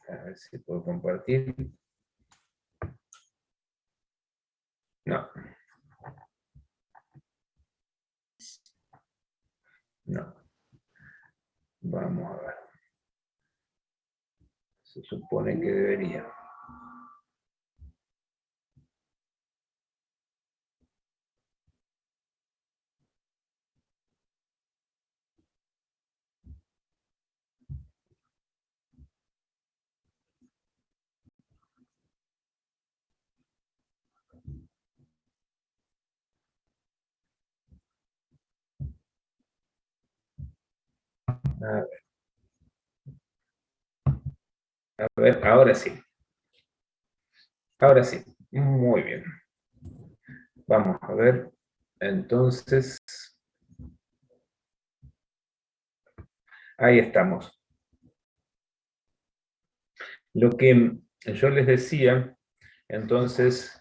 A ver si puedo compartir. No. No. Vamos a ver. Se supone que debería. A ver, ahora sí. Ahora sí. Muy bien. Vamos a ver. Entonces, ahí estamos. Lo que yo les decía, entonces,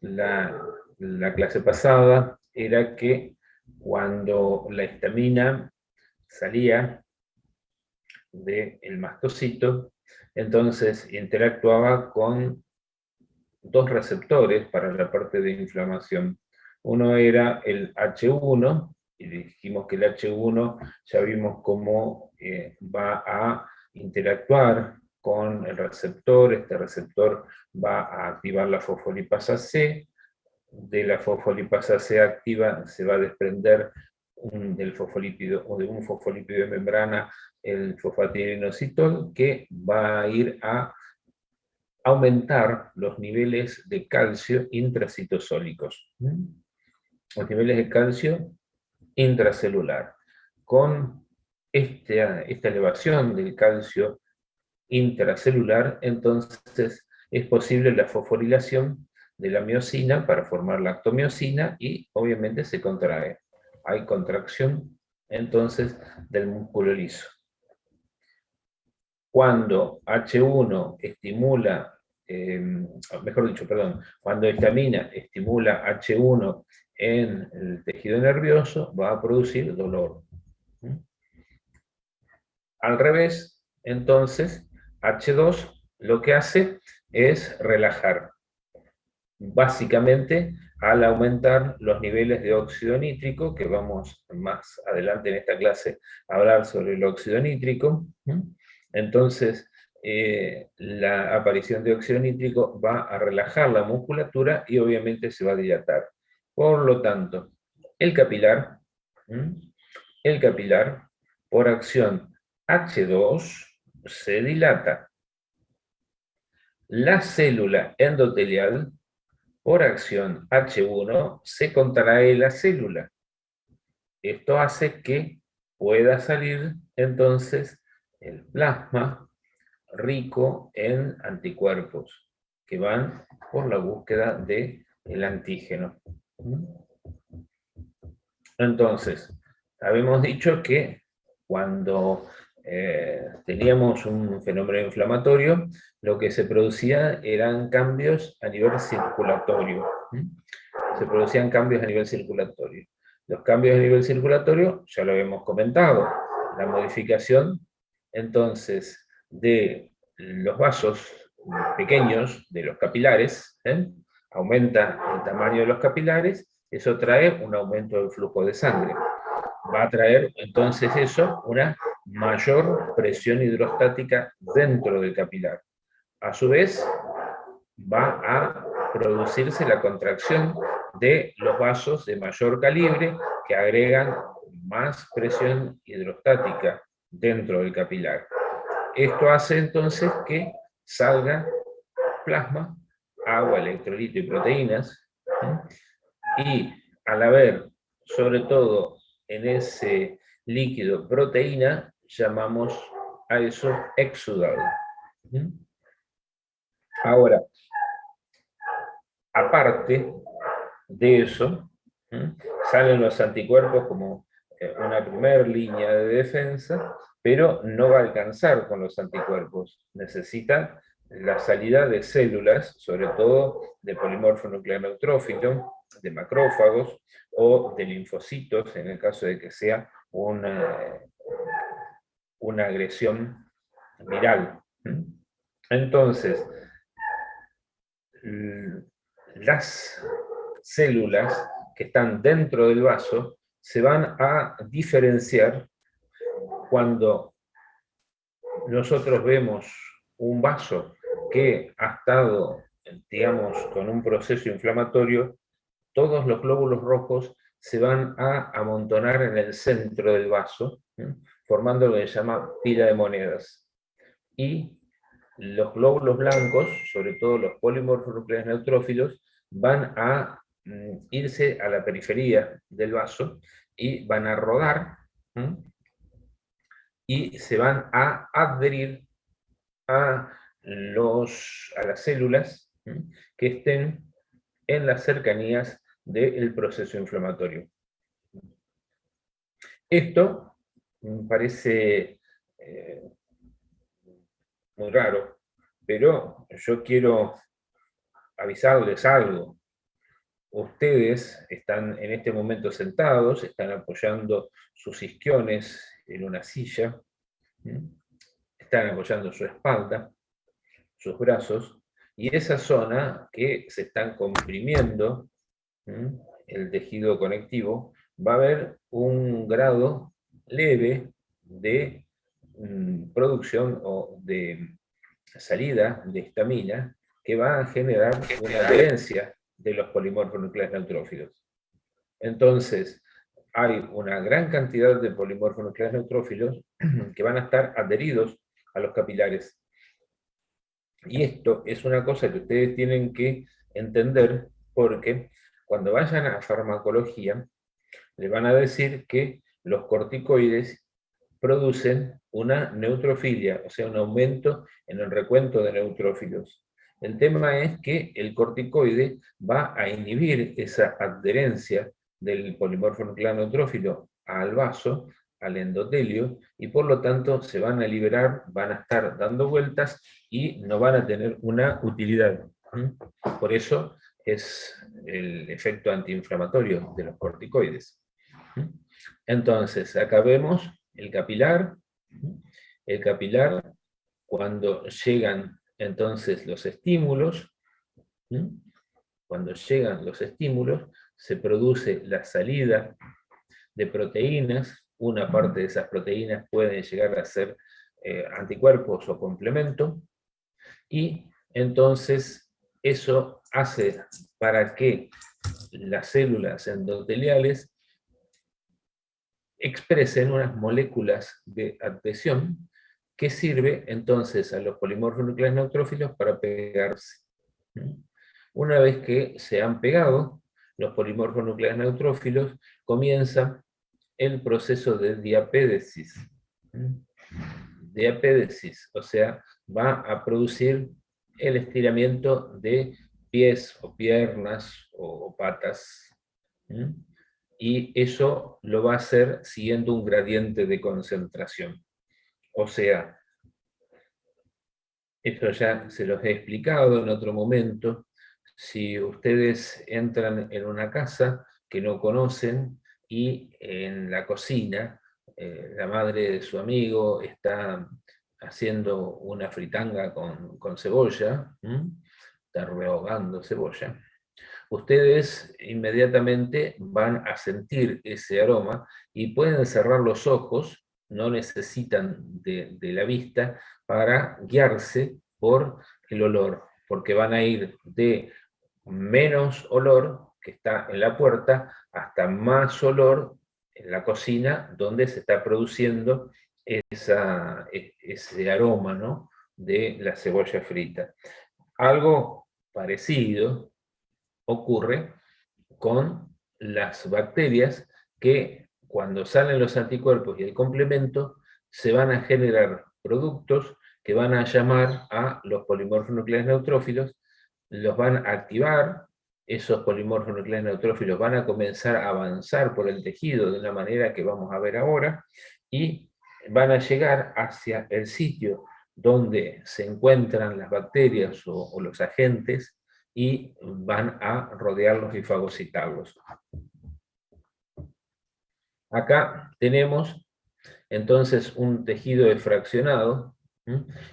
la clase pasada, era que cuando la histamina salía del mastocito, entonces interactuaba con dos receptores para la parte de inflamación. Uno era el H1, y dijimos que el H1 ya vimos cómo va a interactuar con el receptor. Este receptor va a activar la fosfolipasa C. De la fosfolipasa C activa se va a desprender del fosfolípido, o de un fosfolípido de membrana, el fosfatidinoinositol, que va a ir a aumentar los niveles de calcio intracitosólicos. Los niveles de calcio intracelular. Con esta elevación del calcio intracelular, entonces es posible la fosforilación de la miosina para formar la lactomiosina y obviamente se contrae. Hay contracción entonces del músculo liso. Cuando H1 estimula, mejor dicho, perdón, cuando histamina estimula H1 en el tejido nervioso, va a producir dolor. Al revés, entonces, H2 lo que hace es relajar. Básicamente, al aumentar los niveles de óxido nítrico, que vamos más adelante en esta clase a hablar sobre el óxido nítrico, entonces la aparición de óxido nítrico va a relajar la musculatura y obviamente se va a dilatar. Por lo tanto, el capilar, por acción H2, se dilata. La célula endotelial, por acción H1, se contrae la célula. Esto hace que pueda salir entonces el plasma rico en anticuerpos que van por la búsqueda del antígeno. Entonces, habíamos dicho que cuando teníamos un fenómeno inflamatorio, lo que se producía eran cambios a nivel circulatorio. Se producían cambios a nivel circulatorio. Los cambios a nivel circulatorio, ya lo habíamos comentado, la modificación entonces de los vasos pequeños, de los capilares, aumenta el tamaño de los capilares, eso trae un aumento del flujo de sangre. Va a traer entonces eso una mayor presión hidrostática dentro del capilar. A su vez, va a producirse la contracción de los vasos de mayor calibre que agregan más presión hidrostática dentro del capilar. Esto hace entonces que salga plasma, agua, electrolito y proteínas, y al haber, sobre todo en ese líquido, proteína, llamamos a eso exudado. Ahora, aparte de eso, salen los anticuerpos como una primera línea de defensa, pero no va a alcanzar con los anticuerpos. Necesita la salida de células, sobre todo de polimorfo nuclear neutrófilo, de macrófagos o de linfocitos, en el caso de que sea una agresión viral. Entonces, las células que están dentro del vaso se van a diferenciar cuando nosotros vemos un vaso que ha estado, digamos, con un proceso inflamatorio. Todos los glóbulos rojos se van a amontonar en el centro del vaso, formando lo que se llama pila de monedas. Y los glóbulos blancos, sobre todo los polimorfonucleares neutrófilos, van a irse a la periferia del vaso y van a rodar y se van a adherir a las células que estén en las cercanías del proceso inflamatorio. Esto parece muy raro, pero yo quiero avisarles algo. Ustedes están en este momento sentados, están apoyando sus isquiones en una silla, están apoyando su espalda, sus brazos, y esa zona que se están comprimiendo, el tejido conectivo, va a haber un grado leve de producción o de salida de histamina que va a generar una adherencia de los polimorfonucleares neutrófilos. Entonces, hay una gran cantidad de polimorfonucleares neutrófilos que van a estar adheridos a los capilares. Y esto es una cosa que ustedes tienen que entender, porque cuando vayan a farmacología, le van a decir que los corticoides producen una neutrofilia, o sea, un aumento en el recuento de neutrófilos. El tema es que el corticoide va a inhibir esa adherencia del polimorfo nuclear neutrófilo al vaso, al endotelio, y por lo tanto se van a liberar, van a estar dando vueltas y no van a tener una utilidad. Por eso es el efecto antiinflamatorio de los corticoides. Entonces, acá vemos el capilar. El capilar, cuando llegan entonces los estímulos, cuando llegan los estímulos, se produce la salida de proteínas. Una parte de esas proteínas pueden llegar a ser anticuerpos o complemento, y entonces eso hace para que las células endoteliales expresen unas moléculas de adhesión que sirve entonces a los polimorfonucleares neutrófilos para pegarse. Una vez que se han pegado, los polimorfonucleares neutrófilos comienza el proceso de diapédesis. Diapédesis, o sea, va a producir el estiramiento de pies o piernas o patas. Y eso lo va a hacer siguiendo un gradiente de concentración. O sea, esto ya se los he explicado en otro momento. Si ustedes entran en una casa que no conocen y en la cocina la madre de su amigo está haciendo una fritanga con cebolla, está rehogando cebolla, ustedes inmediatamente van a sentir ese aroma y pueden cerrar los ojos, no necesitan de la vista para guiarse por el olor, porque van a ir de menos olor que está en la puerta hasta más olor en la cocina donde se está produciendo ese aroma, ¿no?, de la cebolla frita. Algo parecido ocurre con las bacterias, que cuando salen los anticuerpos y el complemento, se van a generar productos que van a llamar a los polimorfonucleares neutrófilos, los van a activar, esos polimorfonucleares neutrófilos van a comenzar a avanzar por el tejido de una manera que vamos a ver ahora, y van a llegar hacia el sitio donde se encuentran las bacterias o los agentes, y van a rodearlos y fagocitarlos. Acá tenemos entonces un tejido efraccionado,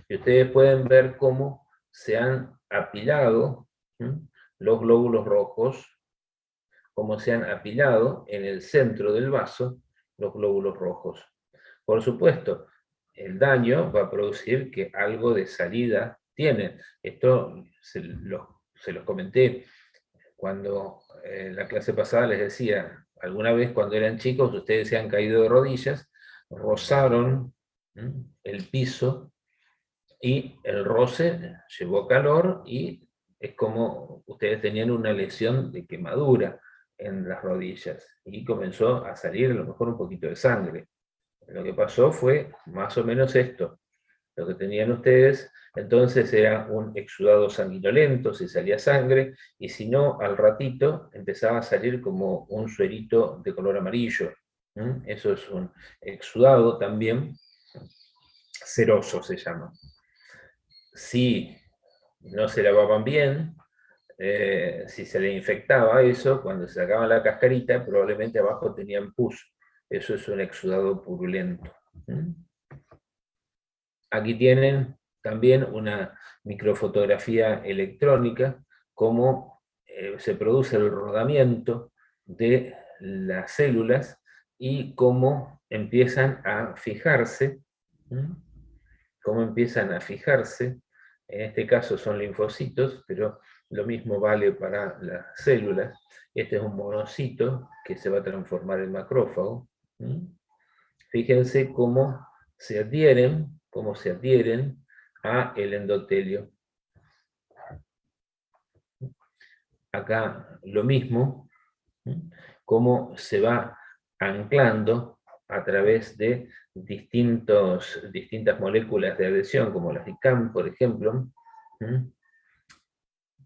Y ustedes pueden ver cómo se han apilado los glóbulos rojos, cómo se han apilado en el centro del vaso los glóbulos rojos. Por supuesto, el daño va a producir que algo de salida tiene. Esto se los comenté cuando en la clase pasada les decía, alguna vez cuando eran chicos ustedes se han caído de rodillas, rozaron el piso y el roce llevó calor y es como ustedes tenían una lesión de quemadura en las rodillas y comenzó a salir a lo mejor un poquito de sangre. Lo que pasó fue más o menos esto. Lo que tenían ustedes entonces era un exudado sanguinolento, si salía sangre, y si no, al ratito empezaba a salir como un suerito de color amarillo. Eso es un exudado también, ceroso se llama. Si no se lavaban bien, si se le infectaba eso, cuando se sacaban la cascarita, probablemente abajo tenían pus. Eso es un exudado purulento. Aquí tienen también una microfotografía electrónica, cómo se produce el rodamiento de las células y cómo empiezan a fijarse, en este caso son linfocitos, pero lo mismo vale para las células. Este es un monocito que se va a transformar en macrófago. Fíjense cómo se adhieren a el endotelio. Acá lo mismo, cómo se va anclando a través de distintas moléculas de adhesión, como las ICAM, por ejemplo,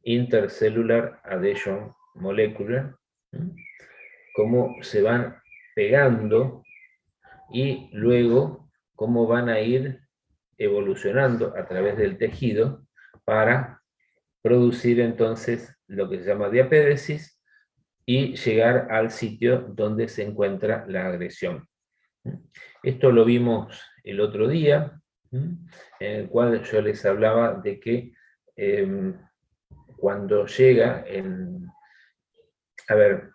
Intercellular Adhesion Molecular, cómo se van pegando y luego cómo van a ir evolucionando a través del tejido para producir entonces lo que se llama diapédesis y llegar al sitio donde se encuentra la agresión. Esto lo vimos el otro día, en el cual yo les hablaba de que cuando llega en... A ver,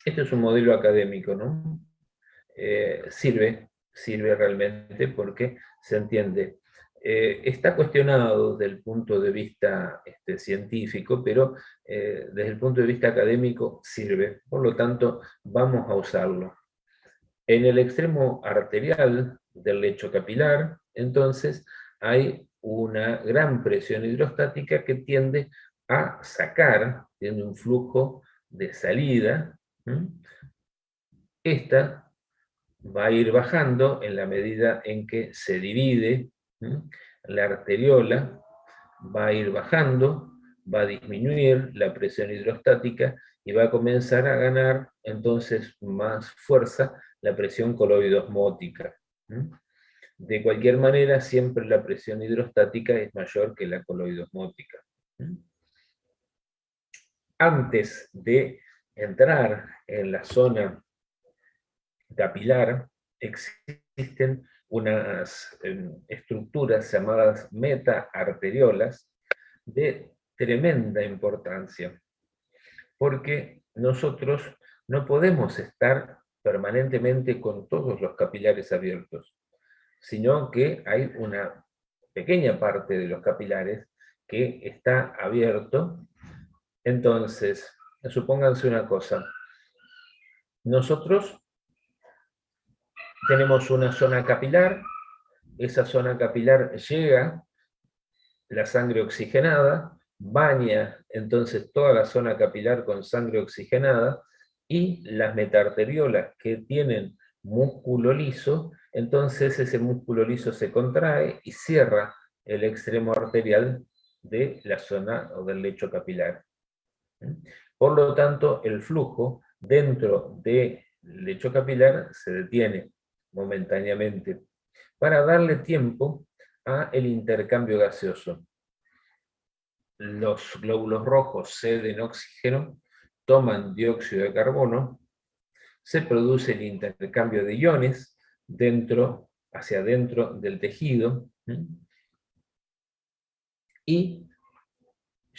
este es un modelo académico, ¿no? Sirve realmente porque se entiende. Está cuestionado desde el punto de vista científico, pero desde el punto de vista académico sirve. Por lo tanto, vamos a usarlo. En el extremo arterial del lecho capilar, entonces, hay una gran presión hidrostática que tiende a sacar, tiene un flujo de salida. Esta va a ir bajando en la medida en que se divide la arteriola, va a ir bajando, va a disminuir la presión hidrostática y va a comenzar a ganar entonces más fuerza la presión coloidosmótica. De cualquier manera, siempre la presión hidrostática es mayor que la coloidosmótica. Antes de entrar en la zona capilar, existen unas estructuras llamadas metaarteriolas de tremenda importancia, porque nosotros no podemos estar permanentemente con todos los capilares abiertos, sino que hay una pequeña parte de los capilares que está abierto. Entonces, supónganse una cosa, nosotros tenemos una zona capilar, esa zona capilar llega la sangre oxigenada, baña entonces toda la zona capilar con sangre oxigenada, y las metaarteriolas que tienen músculo liso, entonces ese músculo liso se contrae y cierra el extremo arterial de la zona o del lecho capilar. Por lo tanto, el flujo dentro del lecho capilar se detiene momentáneamente para darle tiempo a el intercambio gaseoso. Los glóbulos rojos ceden oxígeno, toman dióxido de carbono, se produce el intercambio de iones hacia adentro del tejido, Y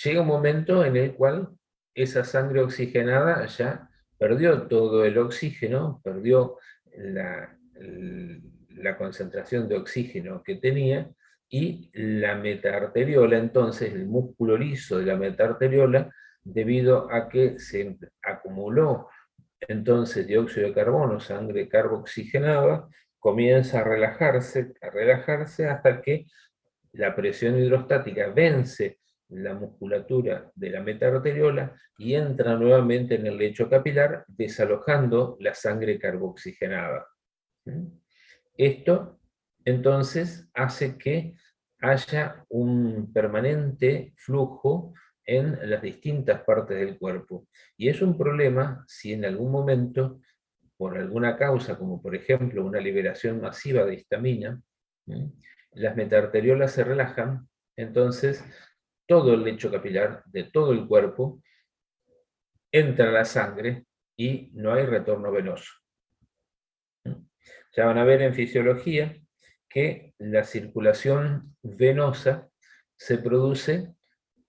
llega un momento en el cual esa sangre oxigenada ya perdió todo el oxígeno, perdió la concentración de oxígeno que tenía, y la metaarteriola, entonces el músculo liso de la metaarteriola, debido a que se acumuló entonces dióxido de carbono, sangre carboxigenada, comienza a relajarse hasta que la presión hidrostática vence la musculatura de la metaarteriola y entra nuevamente en el lecho capilar, desalojando la sangre carboxigenada. Esto, entonces, hace que haya un permanente flujo en las distintas partes del cuerpo. Y es un problema si en algún momento, por alguna causa, como por ejemplo una liberación masiva de histamina, las metaarteriolas se relajan, entonces todo el lecho capilar de todo el cuerpo entra la sangre y no hay retorno venoso. Ya van a ver en fisiología que la circulación venosa se produce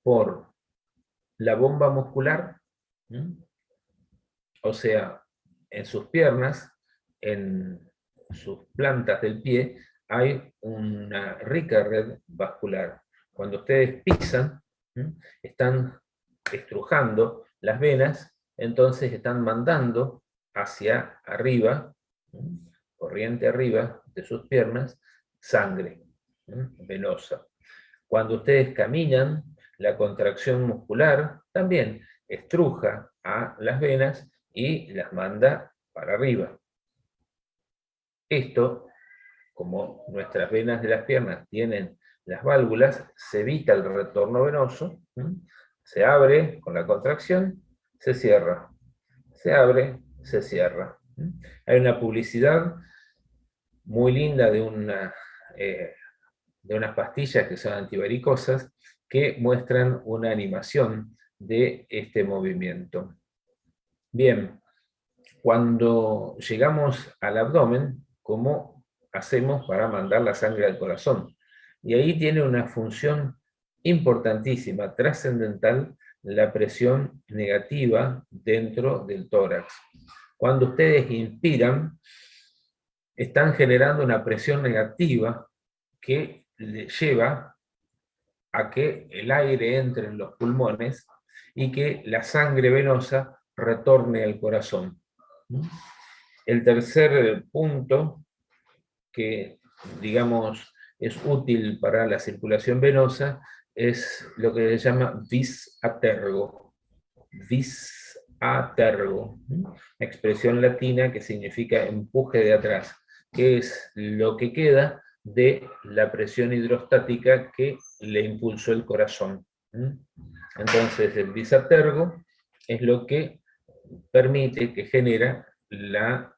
por la bomba muscular, o sea, en sus piernas, en sus plantas del pie, hay una rica red vascular. Cuando ustedes pisan, están estrujando las venas, entonces están mandando hacia arriba, corriente arriba de sus piernas, sangre venosa. Cuando ustedes caminan, la contracción muscular también estruja a las venas y las manda para arriba. Esto, como nuestras venas de las piernas tienen las válvulas, se evita el retorno venoso, se abre con la contracción, se cierra, se abre, se cierra. Hay una publicidad muy linda de unas pastillas que son antivaricosas que muestran una animación de este movimiento. Bien, cuando llegamos al abdomen, ¿cómo hacemos para mandar la sangre al corazón? Y ahí tiene una función importantísima, trascendental, la presión negativa dentro del tórax. Cuando ustedes inspiran, están generando una presión negativa que le lleva a que el aire entre en los pulmones y que la sangre venosa retorne al corazón. El tercer punto que, digamos, es útil para la circulación venosa es lo que se llama vis a tergo. Vis a tergo, expresión latina que significa empuje de atrás, que es lo que queda de la presión hidrostática que le impulsó el corazón. Entonces, el vis a tergo es lo que permite, que genera la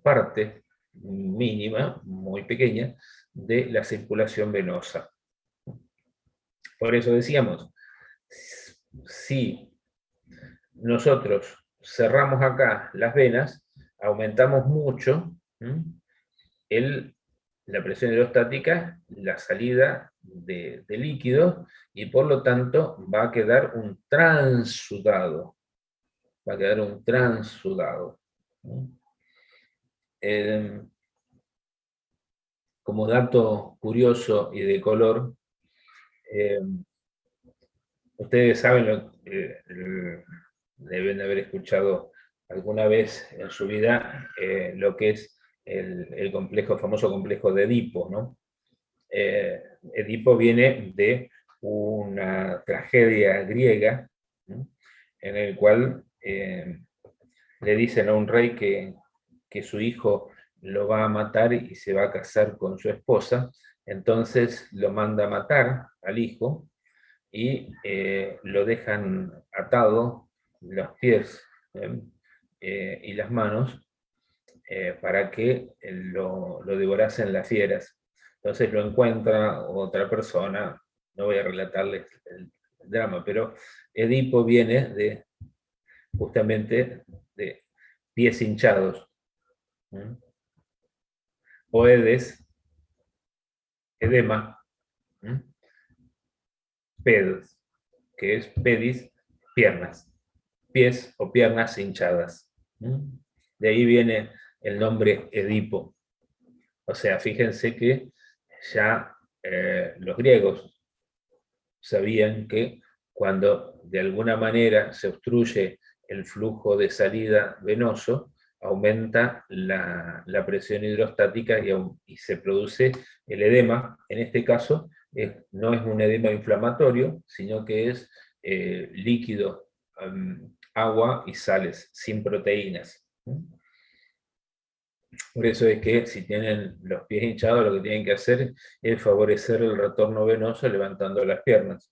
parte mínima, muy pequeña, de la circulación venosa. Por eso decíamos, si nosotros cerramos acá las venas, aumentamos mucho la presión hidrostática, la salida de líquidos, y por lo tanto va a quedar un transudado. Va a quedar un transudado. Como dato curioso y de color, ustedes saben, deben haber escuchado alguna vez en su vida lo que es el complejo, famoso complejo de Edipo, ¿no? Edipo viene de una tragedia griega, ¿no?, en el cual le dicen a un rey que su hijo lo va a matar y se va a casar con su esposa, entonces lo manda a matar al hijo y lo dejan atado los pies y las manos para que lo devorasen las fieras. Entonces lo encuentra otra persona, no voy a relatarles el drama, pero Edipo viene justamente de pies hinchados. Oedes edema, pedos, que es pedis, piernas, pies o piernas hinchadas. De ahí viene el nombre Edipo. O sea, fíjense que ya los griegos sabían que cuando de alguna manera se obstruye el flujo de salida venoso, aumenta la presión hidrostática y se produce el edema. En este caso, no es un edema inflamatorio, sino que es líquido, agua y sales, sin proteínas. Por eso es que si tienen los pies hinchados, lo que tienen que hacer es favorecer el retorno venoso levantando las piernas.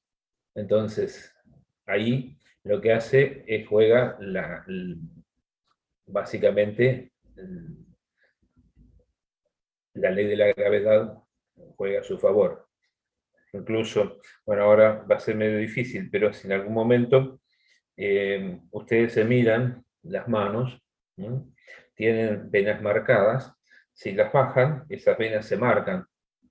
Entonces, ahí lo que hace es juega básicamente la ley de la gravedad juega a su favor. Incluso, bueno, ahora va a ser medio difícil, pero si en algún momento ustedes se miran las manos, ¿no? Tienen venas marcadas, si las bajan, esas venas se marcan,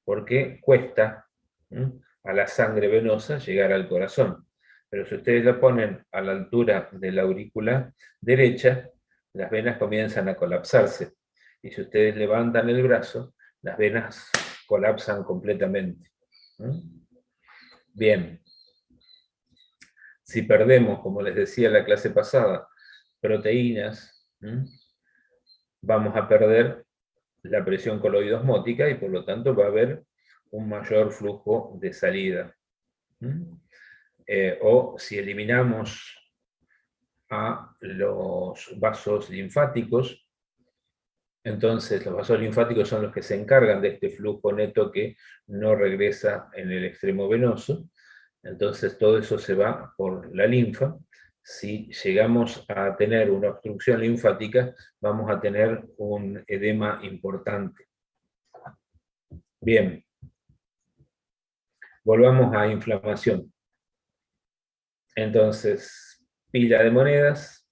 porque cuesta, ¿no?, a la sangre venosa llegar al corazón. Pero si ustedes la ponen a la altura de la aurícula derecha, las venas comienzan a colapsarse. Y si ustedes levantan el brazo, las venas colapsan completamente. Bien. Si perdemos, como les decía en la clase pasada, proteínas, vamos a perder la presión coloidosmótica y por lo tanto va a haber un mayor flujo de salida. O si eliminamos a los vasos linfáticos, entonces los vasos linfáticos son los que se encargan de este flujo neto que no regresa en el extremo venoso. Entonces todo eso se va por la linfa. Si llegamos a tener una obstrucción linfática, vamos a tener un edema importante. Bien. Volvamos a inflamación. Entonces, pila de monedas.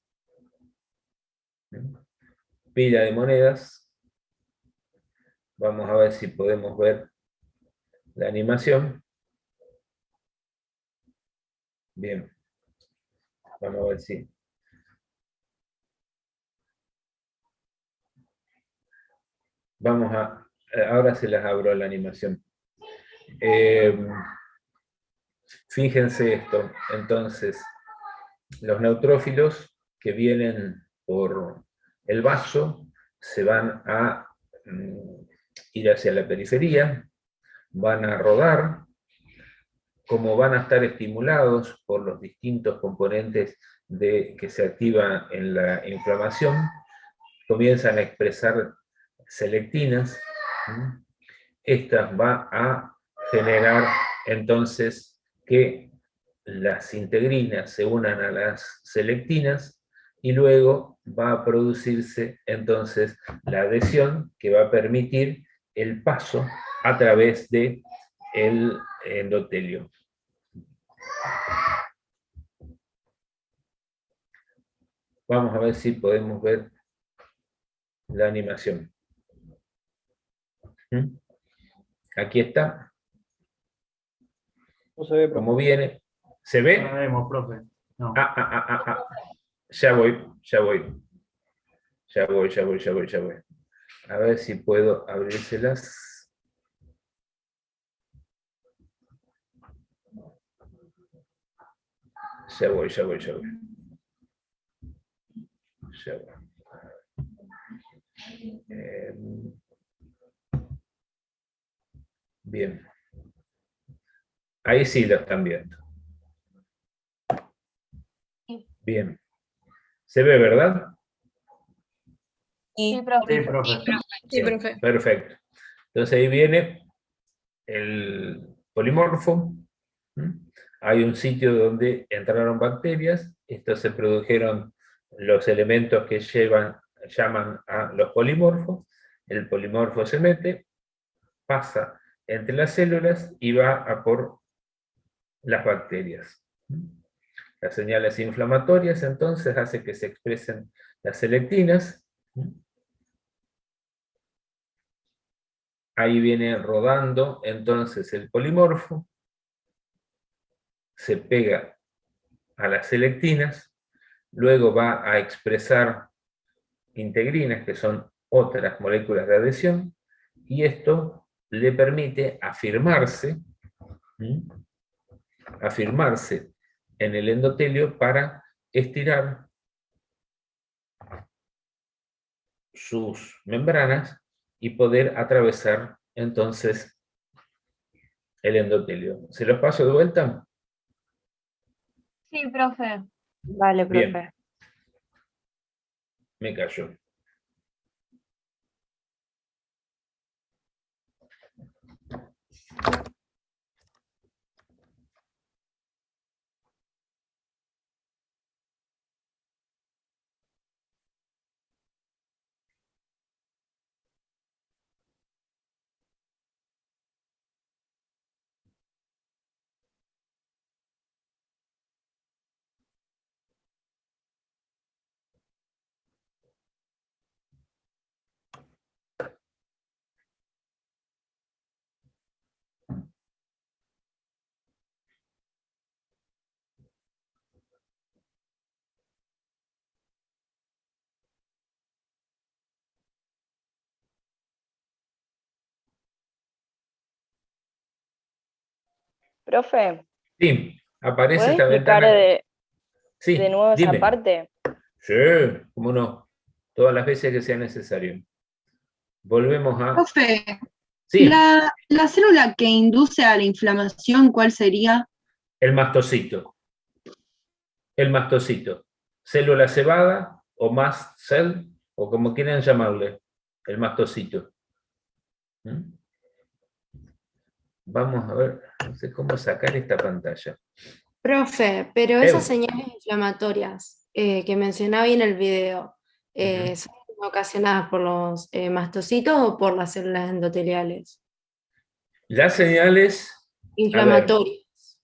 Pila de monedas. Vamos a ver si podemos ver la animación. Bien. Vamos a ver si. Vamos a. Ahora se las abro la animación. Fíjense esto. Entonces, los neutrófilos que vienen por el vaso se van a ir hacia la periferia, van a rodar, como van a estar estimulados por los distintos componentes que se activan en la inflamación, comienzan a expresar selectinas. Estas va a generar entonces que las integrinas se unan a las selectinas y luego va a producirse entonces la adhesión que va a permitir el paso a través del endotelio. Vamos a ver si podemos ver la animación. Aquí está. No se ve, ¿Cómo viene? ¿Se ve? no vemos, profe. No. Ya voy. Ya voy. A ver si puedo abrírselas. Ya voy. Bien. Ahí sí lo están viendo. Bien. ¿Se ve, verdad? Sí, profe. Sí, profe. Sí, profe. Perfecto. Entonces ahí viene el polimorfo. Hay un sitio donde entraron bacterias. Estos se produjeron los elementos que llaman a los polimorfos. El polimorfo se mete, pasa entre las células y va a por las bacterias. Las señales inflamatorias entonces hace que se expresen las selectinas. ahí viene rodando entonces el polimorfo, se pega a las selectinas, luego va a expresar integrinas, que son otras moléculas de adhesión, y esto le permite afirmarse, afirmarse en el endotelio para estirar sus membranas y poder atravesar entonces el endotelio. ¿Se los paso de vuelta? Sí, profe. Vale, Bien, profe. me cayó. Profe, Sí, aparece ¿puede esta explicar ventana. de Sí, nuevo esa dime. parte? Sí, cómo no. Todas las veces que sea necesario. Volvemos a... Profe, Sí, la célula que induce a la inflamación, ¿cuál sería? el mastocito. El mastocito. Célula cebada o mast cell, o como quieran llamarle. El mastocito. ¿Mm? Vamos a ver, no sé cómo sacar esta pantalla. Profe, pero esas Eu. señales inflamatorias que mencionaba ahí en el video, Ujú. ¿son ocasionadas por los mastocitos o por las células endoteliales? Las señales, a ver, Inflamatorias.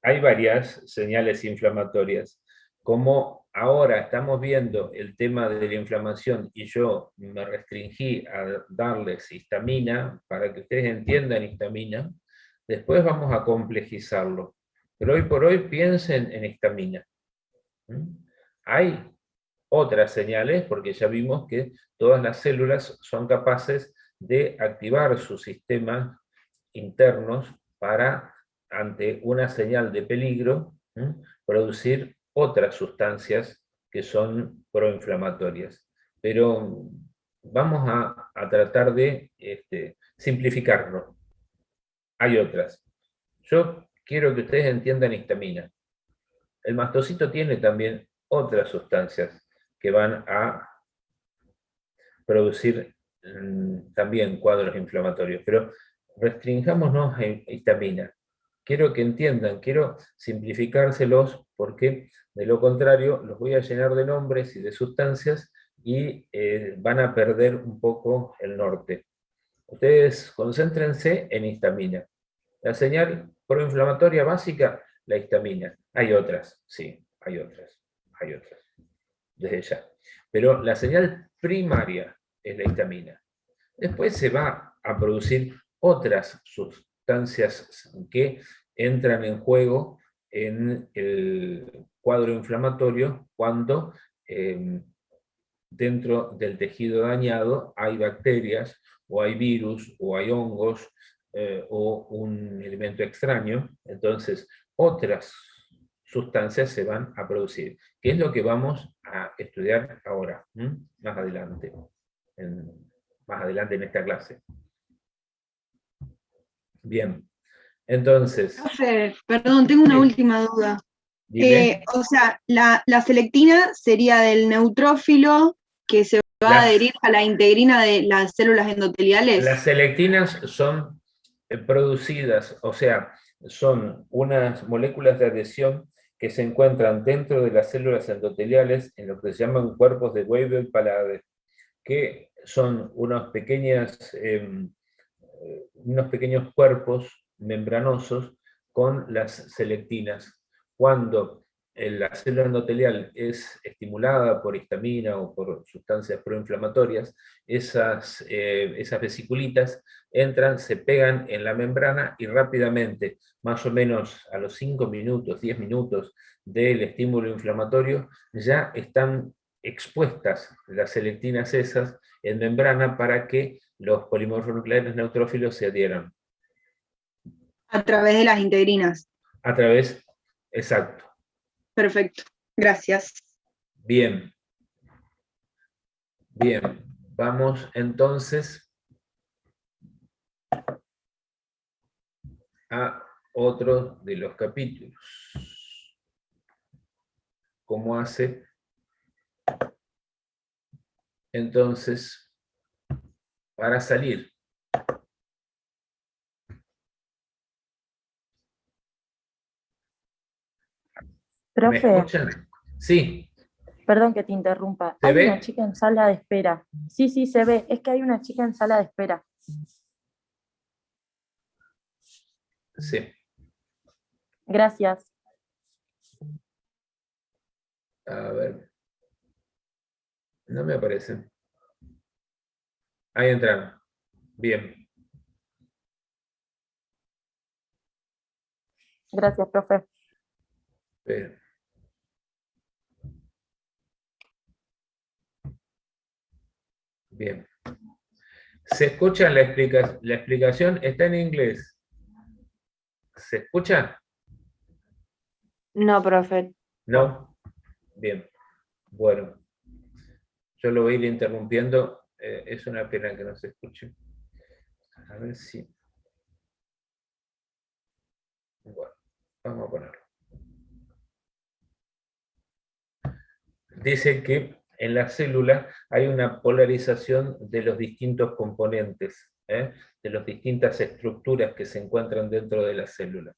hay varias señales inflamatorias. Como ahora estamos viendo el tema de la inflamación y yo me restringí a darles histamina para que ustedes entiendan histamina, después vamos a complejizarlo. Pero hoy por hoy piensen en histamina. ¿Mm? Hay otras señales, porque ya vimos que todas las células son capaces de activar sus sistemas internos para, ante una señal de peligro, producir otras sustancias que son proinflamatorias. Pero vamos a tratar de simplificarlo. Hay otras. Yo quiero que ustedes entiendan histamina. El mastocito tiene también otras sustancias que van a producir también cuadros inflamatorios, pero restringámonos a histamina. Quiero que entiendan, quiero simplificárselos porque de lo contrario los voy a llenar de nombres y de sustancias y van a perder un poco el norte. Ustedes concéntrense en histamina. La señal proinflamatoria básica, la histamina. Hay otras, sí, hay otras, desde ya. Pero la señal primaria es la histamina. Después se va a producir otras sustancias que entran en juego en el cuadro inflamatorio cuando dentro del tejido dañado hay bacterias, o hay virus, o hay hongos, o un elemento extraño. Entonces, otras sustancias se van a producir, que es lo que vamos a estudiar ahora, más adelante, más adelante en esta clase. Bien, entonces, Profe, perdón, tengo una sí, última duda. dime. O sea, la selectina sería del neutrófilo que se va a adherir a la integrina de las células endoteliales. Las selectinas son producidas, o sea, son unas moléculas de adhesión que se encuentran dentro de las células endoteliales en lo que se llaman cuerpos de Weibel-Palade, que son unos pequeños cuerpos membranosos con las selectinas. Cuando la célula endotelial es estimulada por histamina o por sustancias proinflamatorias, esas vesiculitas entran, se pegan en la membrana y rápidamente, más o menos a los 5 minutos, 10 minutos del estímulo inflamatorio, ya están expuestas las selectinas esas en membrana para que los polimorfonucleares neutrófilos se adhieran. A través de las integrinas. A través, exacto. Perfecto. Gracias. Bien. Bien, vamos entonces a otro de los capítulos. ¿Cómo hace? Entonces, para salir. ¿Me Profe, escuchan? Sí, perdón que te interrumpa. ¿se Hay ve? una chica en sala de espera. Sí, sí, se ve. Es que hay una chica en sala de espera. Sí. Gracias. A ver. No me aparecen. Ahí entraron. Bien. Gracias, profe. Bien. Bien. ¿Se escucha la explicación? Está en inglés. ¿Se escucha? No, profe. ¿No? Bien. Bueno. Yo lo voy a ir interrumpiendo. Es una pena que no se escuche. A ver si... Bueno, vamos a ponerlo. Dice que en la célula hay una polarización de los distintos componentes, de las distintas estructuras que se encuentran dentro de la célula.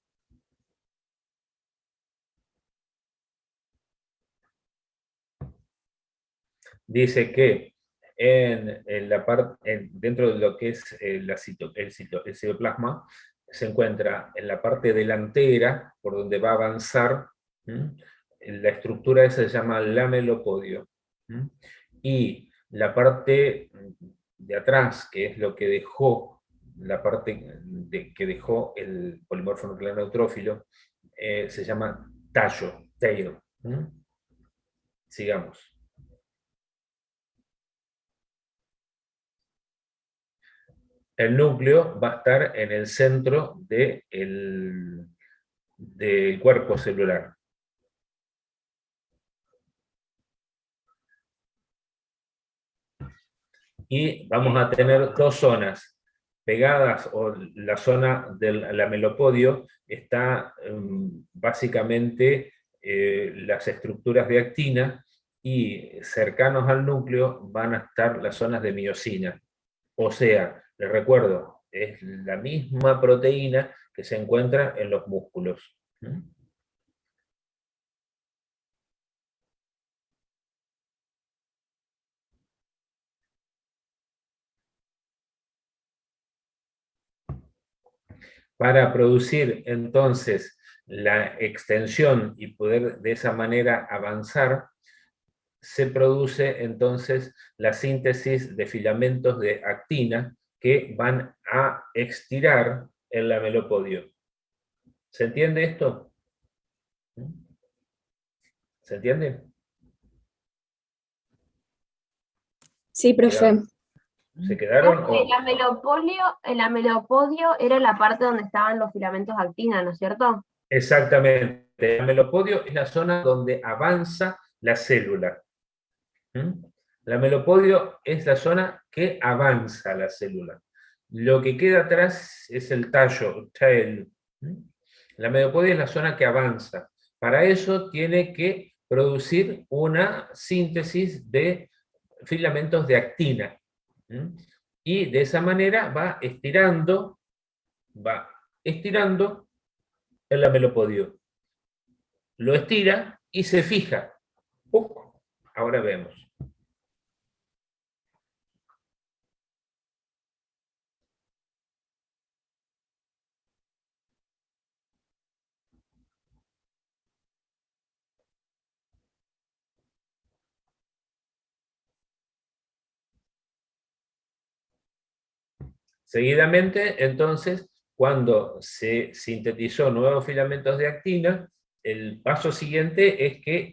Dice que dentro de lo que es el citoplasma, se encuentra en la parte delantera, por donde va a avanzar, la estructura esa se llama lamelopodio. Y la parte de atrás, que es lo que dejó, la parte que dejó el polimorfo nuclear neutrófilo, se llama tallo, tail. Sigamos. El núcleo va a estar en el centro del cuerpo celular. Y vamos a tener dos zonas pegadas, o la zona del lamelopodio está básicamente las estructuras de actina, y cercanos al núcleo van a estar las zonas de miosina. O sea, les recuerdo, es la misma proteína que se encuentra en los músculos. Para producir entonces la extensión y poder de esa manera avanzar, se produce entonces la síntesis de filamentos de actina que van a estirar el lamelopodio. ¿Se entiende esto? ¿Se entiende? Sí, profe. ¿Se quedaron? Profe, el amelopodio era la parte donde estaban los filamentos de actina, ¿no es cierto? Exactamente. El lamelopodio es la zona donde avanza la célula. La melopodio es la zona que avanza la célula. Lo que queda atrás es el tallo, tail. La melopodio es la zona que avanza. Para eso tiene que producir una síntesis de filamentos de actina. Y de esa manera va estirando el lamelopodio. Lo estira y se fija. Ahora vemos. Seguidamente, entonces, cuando se sintetizó nuevos filamentos de actina, el paso siguiente es que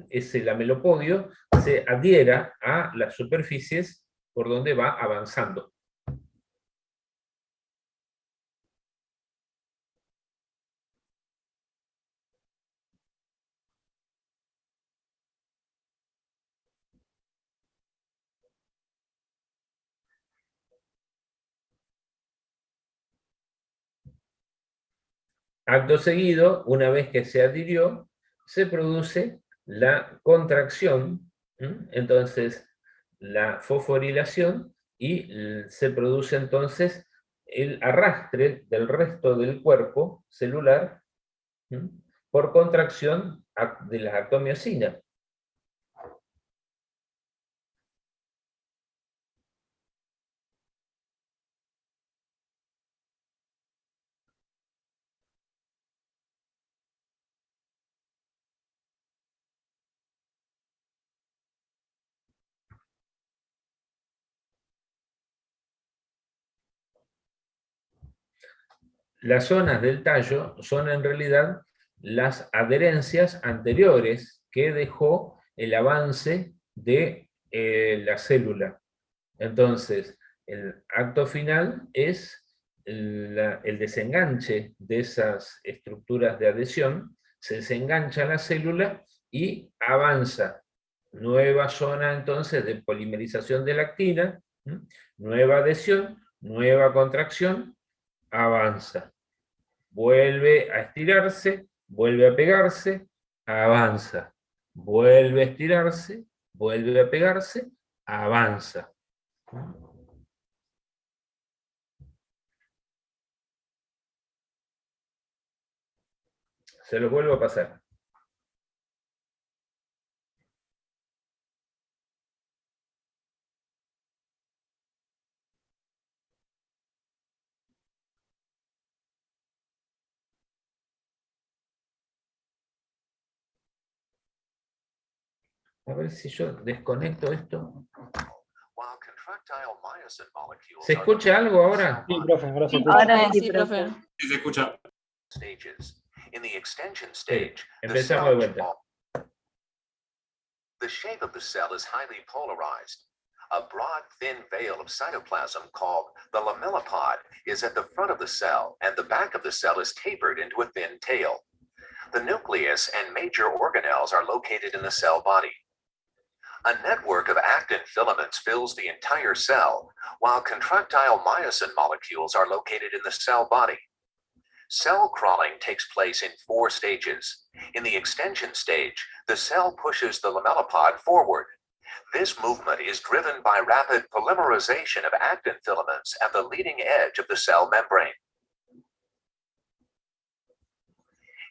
ese lamelopodio se adhiera a las superficies por donde va avanzando. Acto seguido, una vez que se adhirió, se produce la contracción, entonces la fosforilación, y se produce entonces el arrastre del resto del cuerpo celular por contracción de las actomiosinas. Las zonas del tallo son en realidad las adherencias anteriores que dejó el avance de la célula. Entonces, el acto final es el desenganche de esas estructuras de adhesión, se desengancha la célula y avanza. Nueva zona entonces de polimerización de la actina, nueva adhesión, nueva contracción, avanza. Vuelve a estirarse, vuelve a pegarse, avanza. Vuelve a estirarse, vuelve a pegarse, avanza. Se los vuelvo a pasar. A ver si yo desconecto esto. ¿Se escucha algo ahora? Sí, profe, ahora se Sí, escucha. ahora Sí, sí, profe. profe. Sí, se escucha. Empezamos de vuelta. The shape of the cell is highly polarized. A broad, thin veil of cytoplasm called the lamellipod is at the front of the cell, and the back of the cell is tapered into a thin tail. The nucleus and major organelles are located in the cell body. A network of actin filaments fills the entire cell, while contractile myosin molecules are located in the cell body. Cell crawling takes place in 4 stages. In the extension stage, the cell pushes the lamellipod forward. This movement is driven by rapid polymerization of actin filaments at the leading edge of the cell membrane.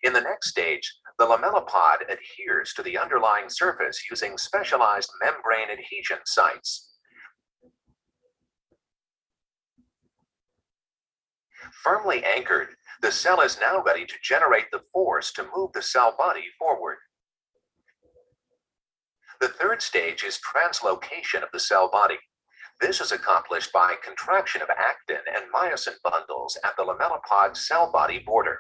In the next stage, the lamellipod adheres to the underlying surface using specialized membrane adhesion sites. Firmly anchored, the cell is now ready to generate the force to move the cell body forward. The third stage is translocation of the cell body. This is accomplished by contraction of actin and myosin bundles at the lamellipod cell body border.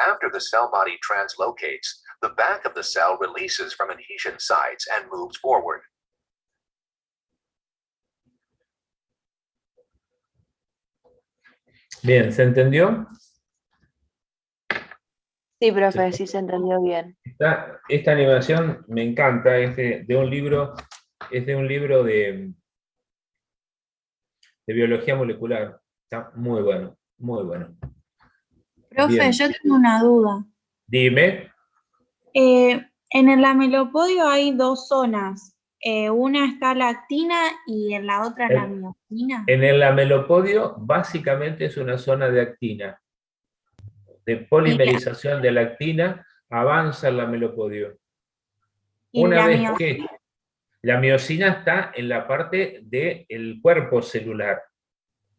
After the cell body translocates, the back of the cell releases from adhesion sites and moves forward. Bien, ¿se entendió? Sí, profe, sí se entendió bien. Esta animación me encanta, es de un libro de biología molecular. Está muy bueno, muy bueno. Profe, Bien. yo tengo una duda. Dime. En el lamelopodio hay 2 zonas. Una está la actina y en la otra la miosina. En el lamelopodio básicamente es una zona de actina, de polimerización de la actina, avanza el lamelopodio. Una vez que la miosina está en la parte del cuerpo celular,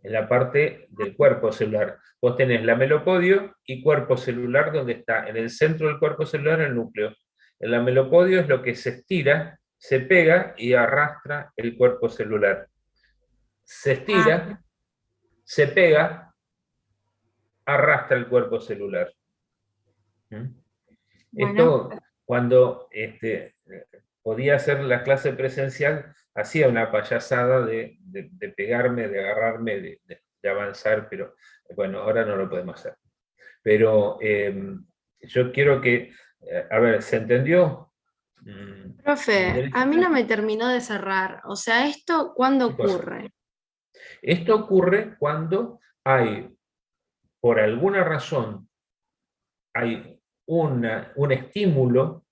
en la parte del cuerpo celular. Vos tenés lamelopodio y cuerpo celular, donde está en el centro del cuerpo celular el núcleo. El lamelopodio es lo que se estira, se pega y arrastra el cuerpo celular. Se estira, se pega, arrastra el cuerpo celular. Esto, cuando podía hacer la clase presencial, hacía una payasada de pegarme, de agarrarme, de avanzar, pero bueno, ahora no lo podemos hacer. Pero yo quiero que, a ver, ¿se entendió? Profe, a mí no me terminó de cerrar. O sea, ¿esto cuándo ¿Qué cosa? ocurre? Esto ocurre cuando hay, por alguna razón, hay un estímulo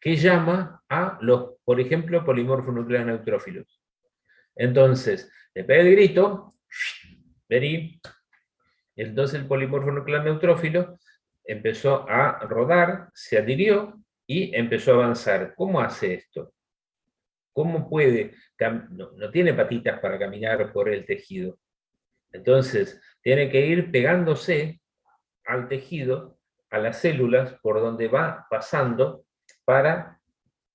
que llama a los, por ejemplo, polimorfos nucleares neutrófilos. Entonces, le pega el grito, vení, entonces el polimorfo nuclear neutrófilo empezó a rodar, se adhirió y empezó a avanzar. ¿Cómo hace esto? ¿Cómo puede? No tiene patitas para caminar por el tejido. Entonces, tiene que ir pegándose al tejido, a las células, por donde va pasando, para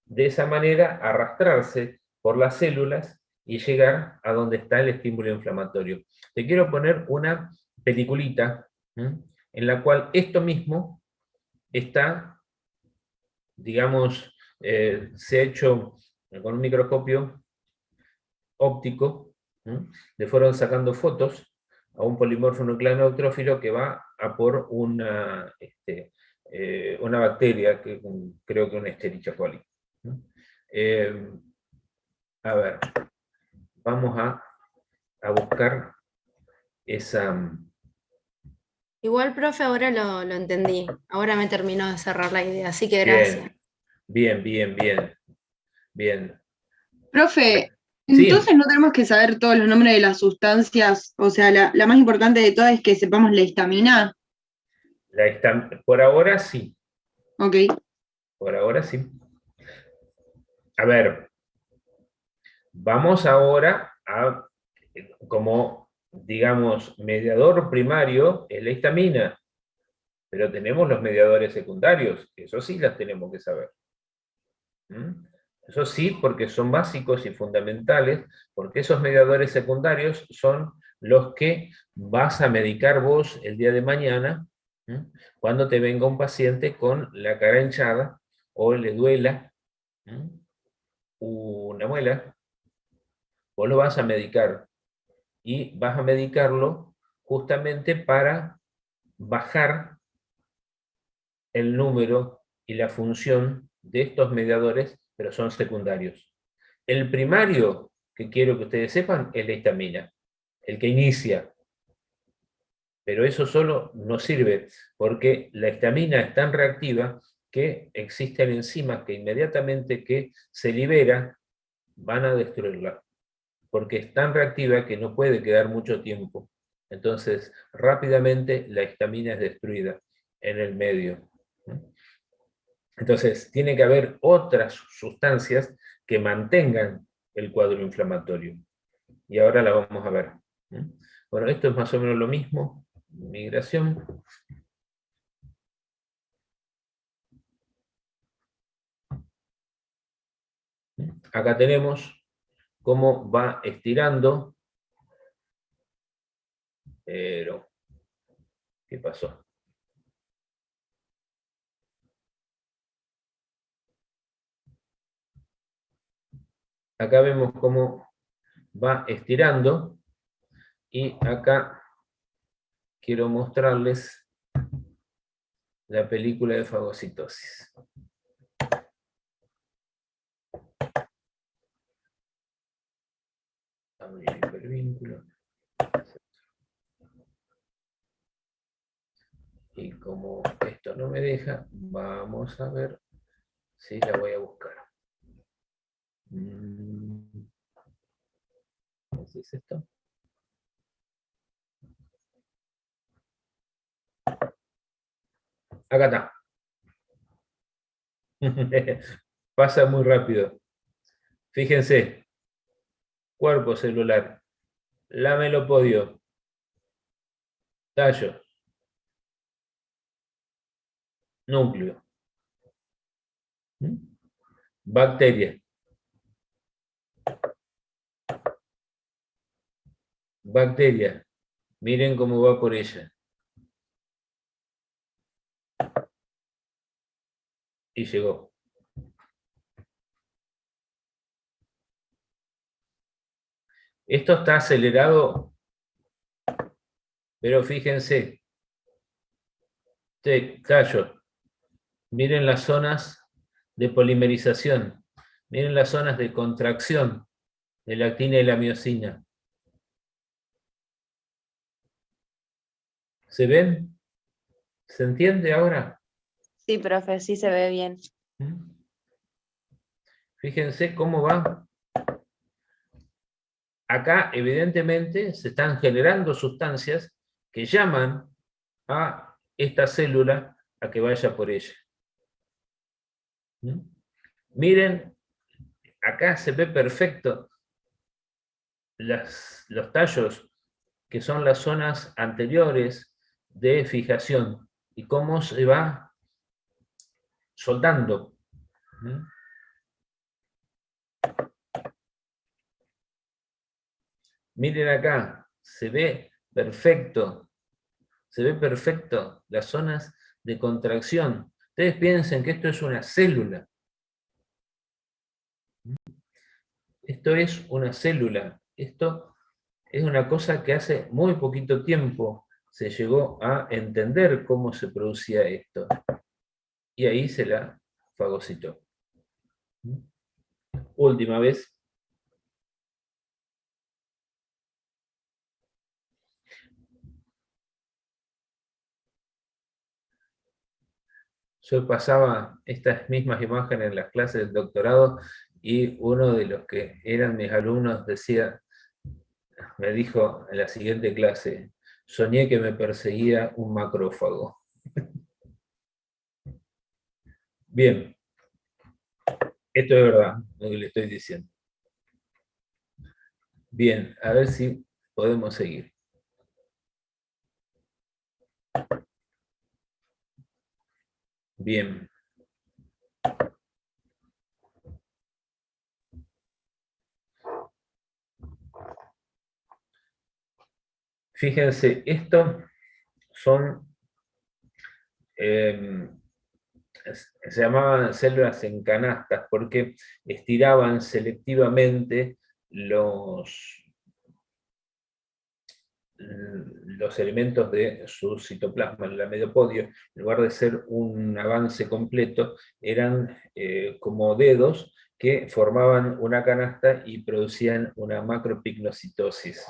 de esa manera arrastrarse por las células y llegar a donde está el estímulo inflamatorio. Te quiero poner una peliculita en la cual esto mismo está, digamos, se ha hecho con un microscopio óptico, le fueron sacando fotos a un polimorfo nuclear neutrófilo que va a por una bacteria, que creo que una Escherichia coli. A ver, vamos a buscar esa... Igual, profe, ahora lo entendí. Ahora me terminó de cerrar la idea, así que gracias. Bien. Profe, Sí. entonces no tenemos que saber todos los nombres de las sustancias, o sea, la más importante de todas es que sepamos la histamina. Por ahora sí. Ok. Por ahora sí. A ver, vamos ahora a, como, digamos, mediador primario, es la histamina, pero tenemos los mediadores secundarios, que eso sí las tenemos que saber. Eso sí, porque son básicos y fundamentales, porque esos mediadores secundarios son los que vas a medicar vos el día de mañana, cuando te venga un paciente con la cara hinchada, o le duela una muela, vos lo vas a medicar, y vas a medicarlo justamente para bajar el número y la función de estos mediadores, pero son secundarios. El primario, que quiero que ustedes sepan, es la histamina, el que inicia. Pero eso solo no sirve, porque la histamina es tan reactiva que existen enzimas que inmediatamente que se libera, van a destruirla, porque es tan reactiva que no puede quedar mucho tiempo. Entonces, rápidamente la histamina es destruida en el medio. Entonces, tiene que haber otras sustancias que mantengan el cuadro inflamatorio. Y ahora la vamos a ver. Bueno, esto es más o menos lo mismo. Migración. Acá tenemos cómo va estirando. Pero, ¿qué pasó? Acá vemos cómo va estirando, y acá quiero mostrarles la película de fagocitosis. Abrir el hipervínculo. Y como esto no me deja, vamos a ver si la voy a buscar. ¿Qué es esto? Acá está. Pasa muy rápido. Fíjense, cuerpo celular, Lamelopodio. Tallo. Núcleo. Bacteria. Bacteria. Miren cómo va por ella. Y llegó. Esto está acelerado, pero fíjense. Tallo. Miren las zonas de polimerización. Miren las zonas de contracción de la actina y la miosina. ¿Se ven? ¿Se entiende ahora? Sí, profe, sí se ve bien. Fíjense cómo va. Acá, evidentemente, se están generando sustancias que llaman a esta célula a que vaya por ella. Miren, acá se ve perfecto los tallos, que son las zonas anteriores de fijación, y cómo se va soldando. Miren acá, se ve perfecto las zonas de contracción. Ustedes piensen que esto es una célula. Esto es una célula. Esto es una cosa que hace muy poquito tiempo se llegó a entender cómo se producía esto. Y ahí se la fagocitó. Última vez. Yo pasaba estas mismas imágenes en las clases del doctorado y uno de los que eran mis alumnos me dijo en la siguiente clase: soñé que me perseguía un macrófago. Bien, esto es verdad, lo que le estoy diciendo. Bien, a ver si podemos seguir. Bien. Fíjense, esto son, se llamaban células en canastas porque estiraban selectivamente los elementos de su citoplasma, el lamelopodio. En lugar de ser un avance completo, eran como dedos que formaban una canasta y producían una macropigmocitosis.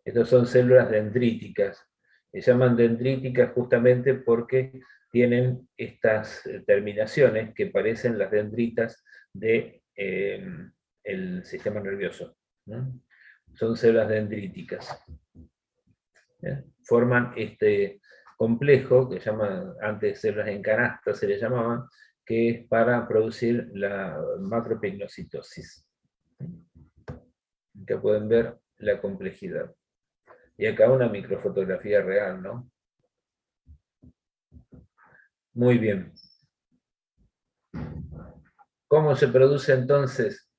Estas son células dendríticas. Se llaman dendríticas justamente porque tienen estas terminaciones que parecen las dendritas del sistema nervioso, ¿no? Son células dendríticas. Forman este complejo, que llaman, antes células en canasta se le llamaban, que es para producir la macropigmocitosis. Acá pueden ver la complejidad. Y acá una microfotografía real, ¿no? Muy bien. ¿Cómo se produce entonces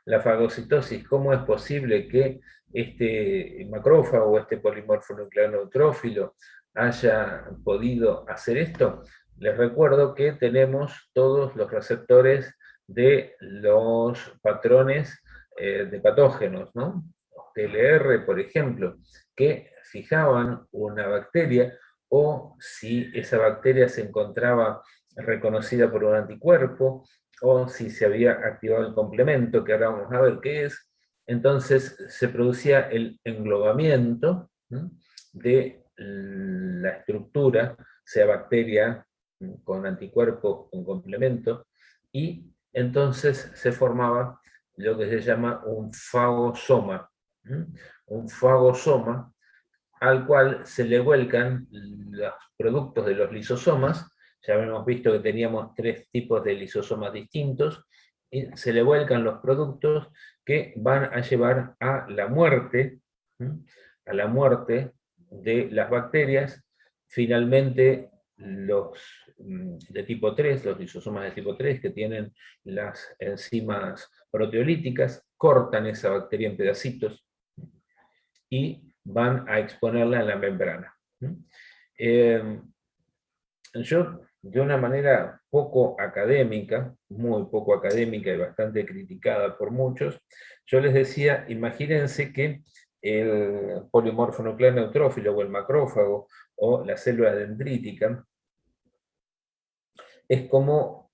la fagocitosis? ¿Cómo es posible que este macrófago o este polimorfo nuclear neutrófilo haya podido hacer esto? Les recuerdo que tenemos todos los receptores de los patrones de patógenos, ¿no? TLR, por ejemplo, que fijaban una bacteria, o si esa bacteria se encontraba reconocida por un anticuerpo, o si se había activado el complemento, que ahora vamos a ver qué es. Entonces se producía el englobamiento, ¿no?, de la estructura, sea bacteria con anticuerpos, con complemento, y entonces se formaba lo que se llama un fagosoma. Un fagosoma al cual se le vuelcan los productos de los lisosomas. Ya hemos visto que teníamos 3 tipos de lisosomas distintos, y se le vuelcan los productos que van a llevar a la muerte, a la muerte de las bacterias. Finalmente, los de tipo 3, los lisosomas de tipo 3, que tienen las enzimas proteolíticas, cortan esa bacteria en pedacitos y van a exponerla en la membrana. Yo, de una manera poco académica, muy poco académica y bastante criticada por muchos, yo les decía, imagínense que el polimorfo nuclear neutrófilo o el macrófago o la célula dendrítica es como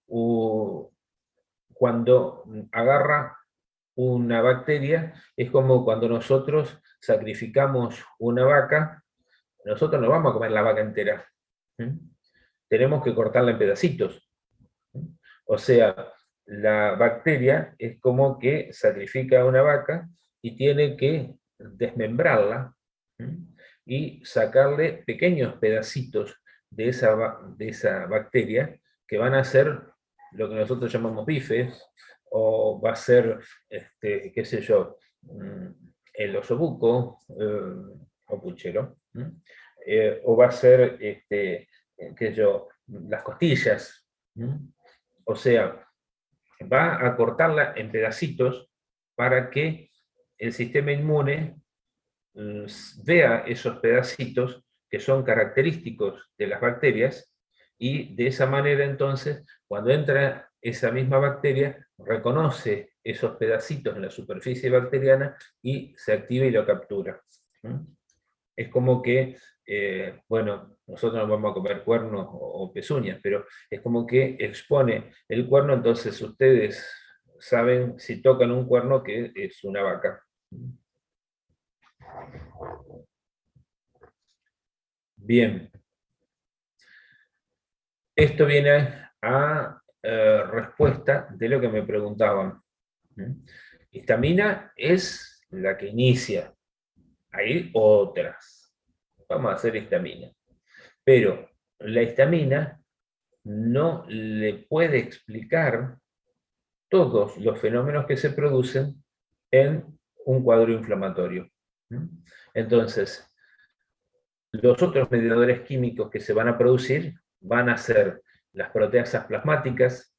cuando agarra una bacteria, es como cuando nosotros sacrificamos una vaca, nosotros no vamos a comer la vaca entera. Tenemos que cortarla en pedacitos. O sea, la bacteria es como que sacrifica a una vaca y tiene que desmembrarla y sacarle pequeños pedacitos de esa bacteria que van a ser lo que nosotros llamamos bifes, o va a ser, qué sé yo, el osobuco o puchero, o va a ser, qué sé yo, las costillas. O sea, va a cortarla en pedacitos para que el sistema inmune vea esos pedacitos que son característicos de las bacterias, y de esa manera entonces, cuando entra esa misma bacteria, reconoce esos pedacitos en la superficie bacteriana y se activa y lo captura. Es como que, bueno, nosotros no vamos a comer cuernos o pezuñas, pero es como que expone el cuerno, entonces ustedes saben si tocan un cuerno que es una vaca. Bien. Esto viene a respuesta de lo que me preguntaban. Histamina es la que inicia. Hay otras. Vamos a hacer histamina. Pero la histamina no le puede explicar todos los fenómenos que se producen en un cuadro inflamatorio. Entonces, los otros mediadores químicos que se van a producir van a ser las proteasas plasmáticas,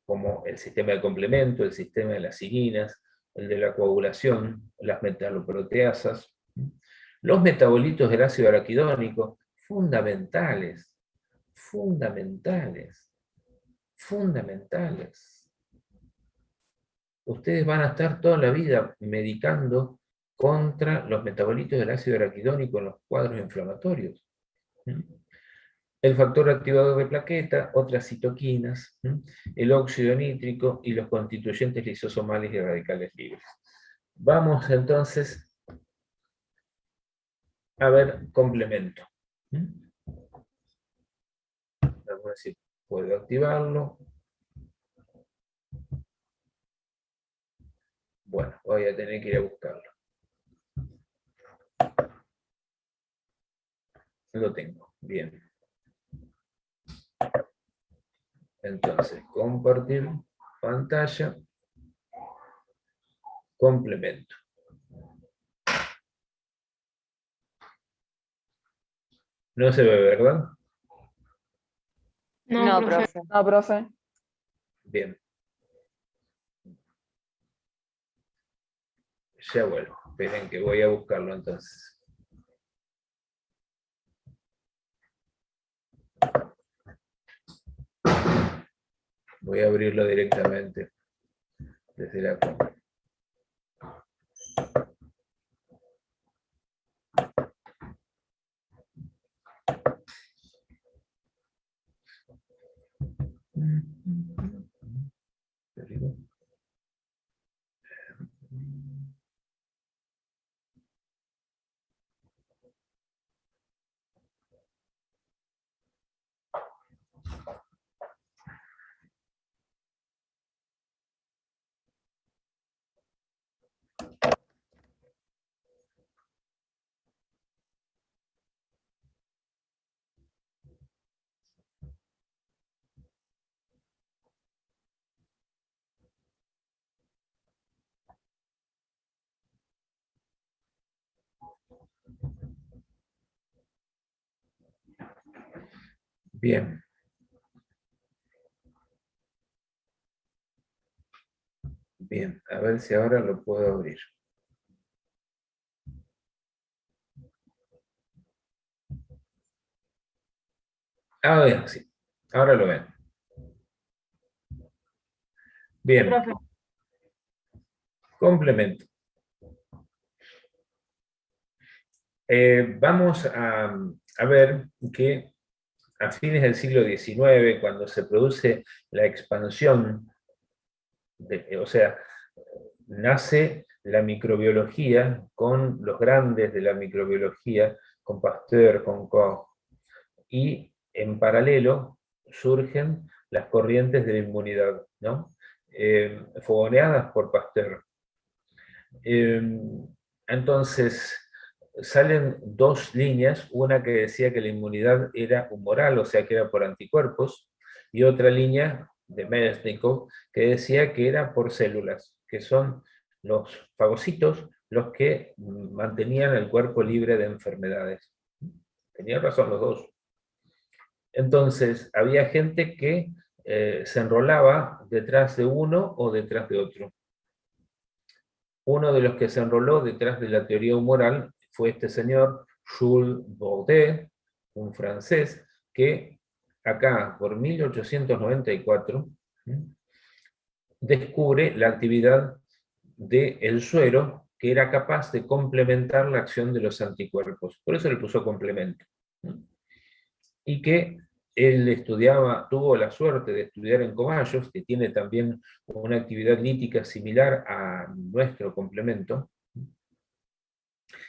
como el sistema de complemento, el sistema de las sirinas, el de la coagulación, las metaloproteasas, los metabolitos del ácido araquidónico, fundamentales, fundamentales, fundamentales. Ustedes van a estar toda la vida medicando contra los metabolitos del ácido araquidónico en los cuadros inflamatorios. El factor activador de plaqueta, otras citoquinas, el óxido nítrico y los constituyentes lisosomales y radicales libres. Vamos entonces a ver complemento. Vamos a ver si puedo activarlo. Bueno, voy a tener que ir a buscarlo. Lo tengo, bien. Entonces, compartir pantalla, complemento. No se ve, ¿verdad? No, No, profe. profe. No, profe. Bien. Ya vuelvo. Esperen que voy a buscarlo entonces. Voy a abrirlo directamente desde la compra. Bien. Bien, a ver si ahora lo puedo abrir. Ah, bien, sí. Ahora lo ven. Bien. Profe. Complemento. Vamos a ver que a fines del siglo XIX, cuando se produce la expansión, o sea, nace la microbiología con los grandes de la microbiología, con Pasteur, con Koch, y en paralelo surgen las corrientes de la inmunidad, ¿no? Fogoneadas por Pasteur. Entonces, salen dos líneas, una que decía que la inmunidad era humoral, o sea que era por anticuerpos, y otra línea de Medesnikov que decía que era por células, que son los fagocitos los que mantenían el cuerpo libre de enfermedades. Tenían razón los dos. Entonces, había gente que se enrolaba detrás de uno o detrás de otro. Uno de los que se enroló detrás de la teoría humoral fue este señor Jules Bordet, un francés, que acá, por 1894, descubre la actividad del suero que era capaz de complementar la acción de los anticuerpos. Por eso le puso complemento. Y que él estudiaba, tuvo la suerte de estudiar en Cobayos, que tiene también una actividad lítica similar a nuestro complemento.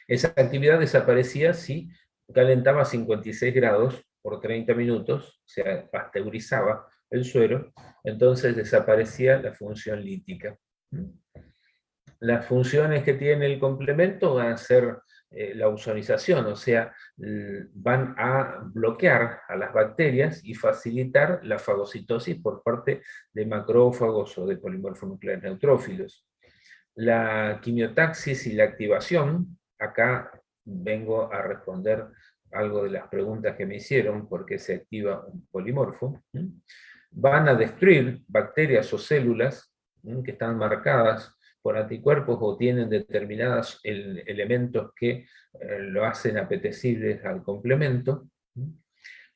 Esa actividad desaparecía si calentaba 56 grados por 30 minutos, o sea, pasteurizaba el suero, entonces desaparecía la función lítica. Las funciones que tiene el complemento van a ser la ozonización, o sea, van a bloquear a las bacterias y facilitar la fagocitosis por parte de macrófagos o de polimorfonucleares neutrófilos. La quimiotaxis y la activación, acá vengo a responder algo de las preguntas que me hicieron, por qué se activa un polimorfo, van a destruir bacterias o células que están marcadas por anticuerpos o tienen determinados elementos que lo hacen apetecibles al complemento,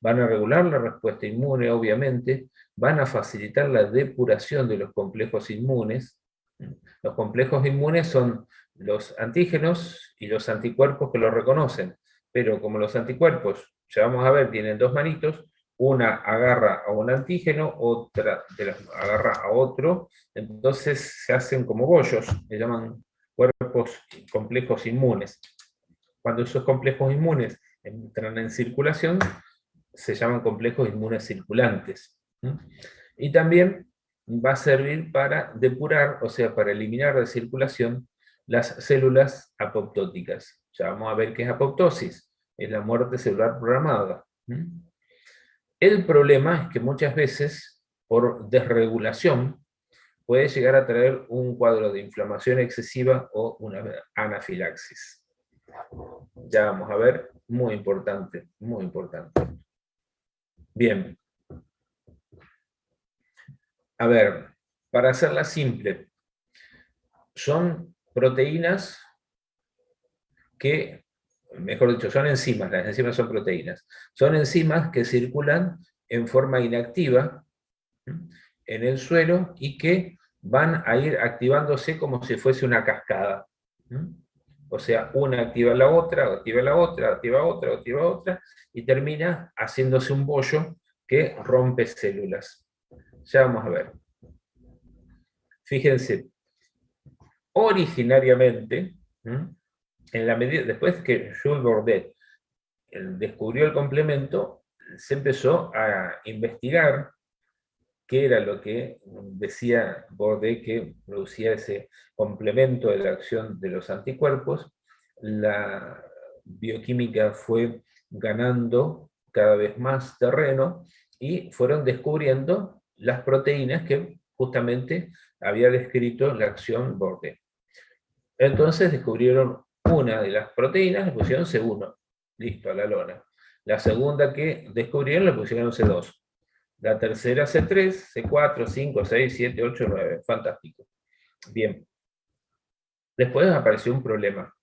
van a regular la respuesta inmune, obviamente, van a facilitar la depuración de los complejos inmunes. Los complejos inmunes son los antígenos y los anticuerpos que los reconocen, pero como los anticuerpos, ya vamos a ver, tienen dos manitos, una agarra a un antígeno, otra agarra a otro, entonces se hacen como bollos, se llaman cuerpos complejos inmunes. Cuando esos complejos inmunes entran en circulación, se llaman complejos inmunes circulantes. Y también va a servir para depurar, o sea, para eliminar de circulación las células apoptóticas. Ya vamos a ver qué es apoptosis, es la muerte celular programada. El problema es que muchas veces, por desregulación, puede llegar a traer un cuadro de inflamación excesiva o una anafilaxis. Ya vamos a ver, muy importante, muy importante. Bien. A ver, para hacerla simple, son proteínas que, mejor dicho, son enzimas, las enzimas son proteínas, son enzimas que circulan en forma inactiva en el suelo y que van a ir activándose como si fuese una cascada. O sea, una activa la otra, activa la otra, activa otra, activa otra, y termina haciéndose un bollo que rompe células. Ya vamos a ver. Fíjense, originariamente, en la medida, después que Jules Bordet descubrió el complemento, se empezó a investigar qué era lo que decía Bordet que producía ese complemento de la acción de los anticuerpos. La bioquímica fue ganando cada vez más terreno y fueron descubriendo las proteínas que justamente había descrito la acción Bordet. Entonces descubrieron una de las proteínas le pusieron C1, listo, a la lona. La segunda que descubrieron le pusieron C2. La tercera C3, C4, 5, 6, 7, 8, 9. Fantástico. Bien. Después apareció un problema.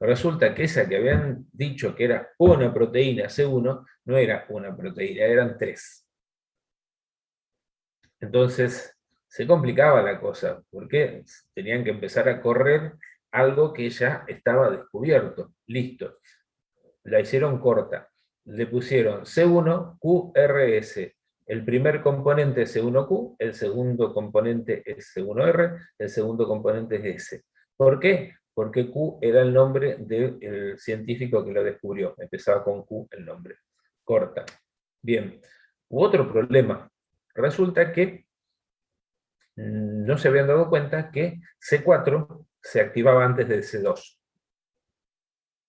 Resulta que esa que habían dicho que era una proteína C1, no era una proteína, eran 3. Entonces, se complicaba la cosa, porque tenían que empezar a correr algo que ya estaba descubierto. Listo. La hicieron corta. Le pusieron C1QRS. El primer componente es C1Q, el segundo componente es C1R, el segundo componente es S. ¿Por qué? Porque Q era el nombre del científico que lo descubrió. Empezaba con Q el nombre. Corta. Bien. Hubo otro problema. Resulta que no se habían dado cuenta que C4 se activaba antes de C2.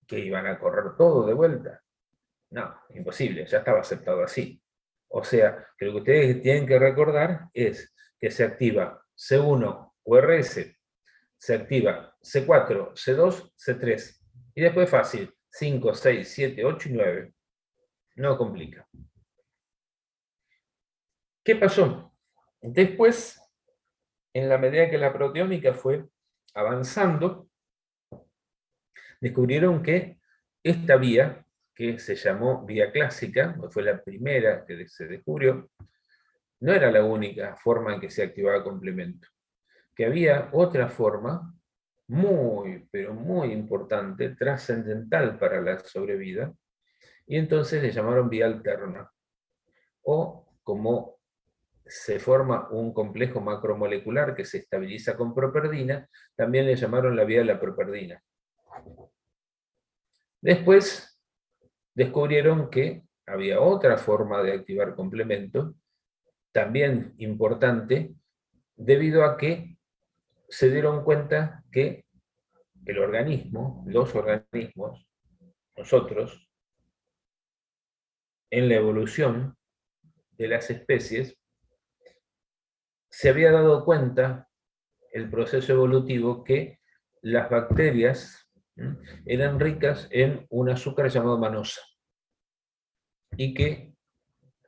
Que iban a correr todo de vuelta. No, imposible, ya estaba aceptado así. O sea, que lo que ustedes tienen que recordar es que se activa C1 URS, se activa C4, C2, C3. Y después fácil, 5, 6, 7, 8 y 9. No complica. ¿Qué pasó? Después, en la medida que la proteómica fue avanzando, descubrieron que esta vía, que se llamó vía clásica, fue la primera que se descubrió, no era la única forma en que se activaba complemento. Que había otra forma muy, pero muy importante, trascendental para la sobrevida, y entonces le llamaron vía alterna. O como se forma un complejo macromolecular que se estabiliza con properdina, también le llamaron la vía de la properdina. Después descubrieron que había otra forma de activar complemento, también importante, debido a que se dieron cuenta que el organismo, los organismos, nosotros, en la evolución de las especies, se había dado cuenta el proceso evolutivo que las bacterias eran ricas en un azúcar llamado manosa, y que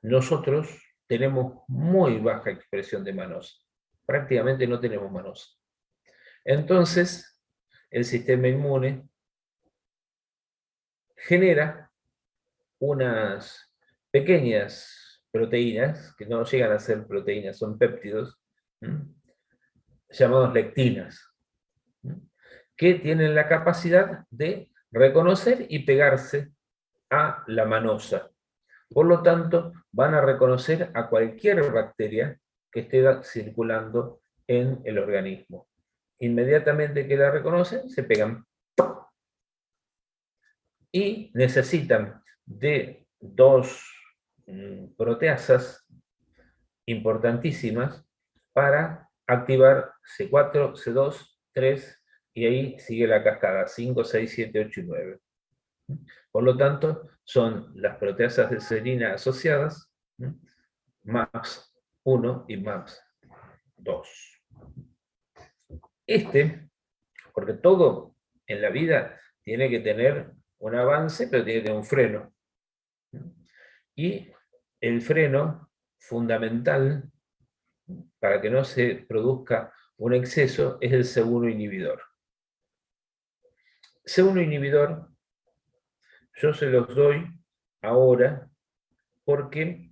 nosotros tenemos muy baja expresión de manosa, prácticamente no tenemos manosa. Entonces, el sistema inmune genera unas pequeñas proteínas, que no llegan a ser proteínas, son péptidos, llamados lectinas, que tienen la capacidad de reconocer y pegarse a la manosa. Por lo tanto, van a reconocer a cualquier bacteria que esté circulando en el organismo. Inmediatamente que la reconocen, se pegan. Y necesitan de dos proteasas importantísimas para activar C4, C2, 3, y ahí sigue la cascada, 5, 6, 7, 8 y 9. Por lo tanto, son las proteasas de serina asociadas, MAPS1 y MAPS2. Porque todo en la vida tiene que tener un avance, pero tiene que tener un freno. Y el freno fundamental para que no se produzca un exceso es el C1 inhibidor. C1 inhibidor yo se los doy ahora porque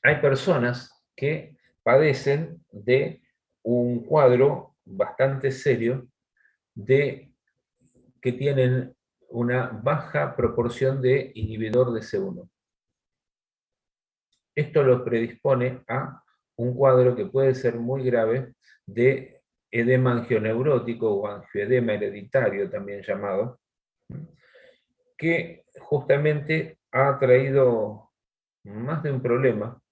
hay personas que padecen de un cuadro bastante serio de que tienen una baja proporción de inhibidor de C1. Esto los predispone a un cuadro que puede ser muy grave de edema angioneurótico o angioedema hereditario también llamado, que justamente ha traído más de un problema.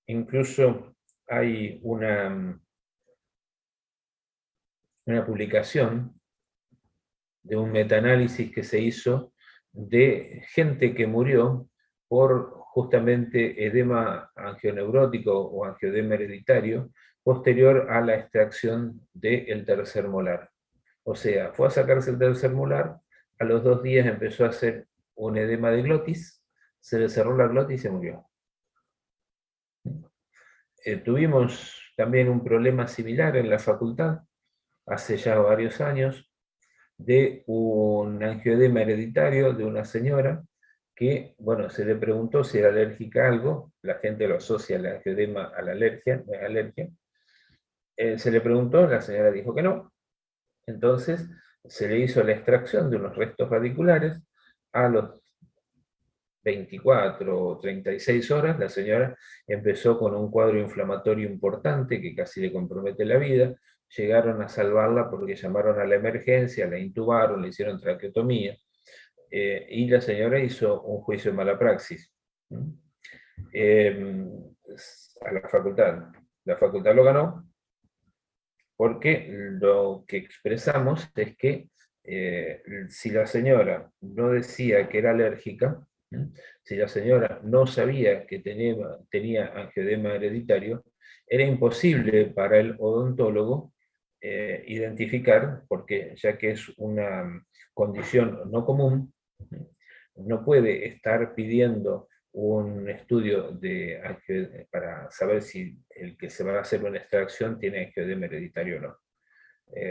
Incluso hay una publicación de un metaanálisis que se hizo de gente que murió por justamente edema angioneurótico o angioedema hereditario posterior a la extracción del tercer molar. O sea, fue a sacarse el tercer molar, a los 2 días empezó a hacer un edema de glotis, se le cerró la glotis y se murió. Tuvimos también un problema similar en la facultad, hace ya varios años, de un angioedema hereditario de una señora que, bueno, se le preguntó si era alérgica a algo, la gente lo asocia al angioedema a la alergia, no es alergia. Se le preguntó, la señora dijo que no, entonces se le hizo la extracción de unos restos radiculares. A los 24 o 36 horas, la señora empezó con un cuadro inflamatorio importante que casi le compromete la vida. Llegaron a salvarla porque llamaron a la emergencia, la intubaron, le hicieron traqueotomía, y la señora hizo un juicio de mala praxis a la facultad. La facultad lo ganó porque lo que expresamos es que si la señora no decía que era alérgica, si la señora no sabía que tenía angioedema hereditario, era imposible para el odontólogo identificar, porque ya que es una condición no común, no puede estar pidiendo un estudio para saber si el que se va a hacer una extracción tiene angioedema hereditario o no.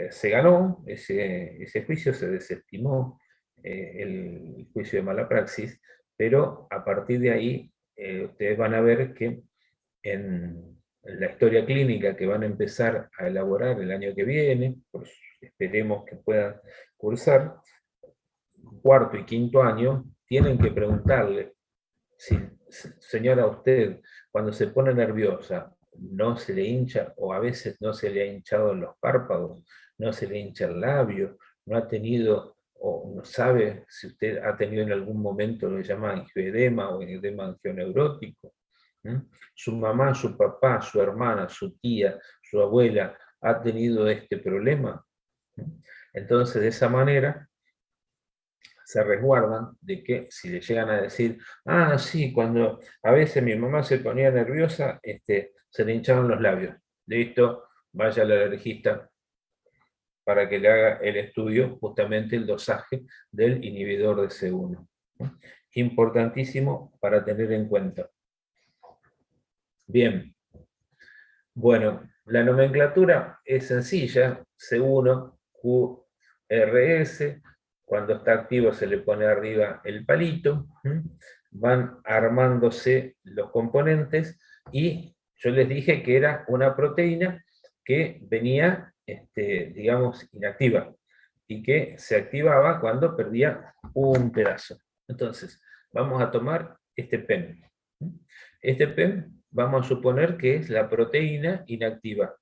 Se ganó ese juicio, se desestimó el juicio de mala praxis, pero a partir de ahí ustedes van a ver que en la historia clínica que van a empezar a elaborar el año que viene, pues esperemos que puedan cursar, cuarto y quinto año, tienen que preguntarle, si, señora, usted cuando se pone nerviosa, no se le hincha, o a veces no se le ha hinchado en los párpados, no se le hincha el labio, no ha tenido, o no sabe si usted ha tenido en algún momento lo que llama angioedema o edema angioneurótico. Su mamá, su papá, su hermana, su tía, su abuela ha tenido este problema. Entonces, de esa manera, se resguardan de que si le llegan a decir, ah, sí, cuando a veces mi mamá se ponía nerviosa, se le hinchaban los labios. Listo, vaya al alergista para que le haga el estudio, justamente el dosaje del inhibidor de C1. Importantísimo para tener en cuenta. Bien. Bueno, la nomenclatura es sencilla, C1, QRS, cuando está activo se le pone arriba el palito, van armándose los componentes, y yo les dije que era una proteína que venía, digamos, inactiva, y que se activaba cuando perdía un pedazo. Entonces, vamos a tomar este PEM. Este PEM vamos a suponer que es la proteína inactiva.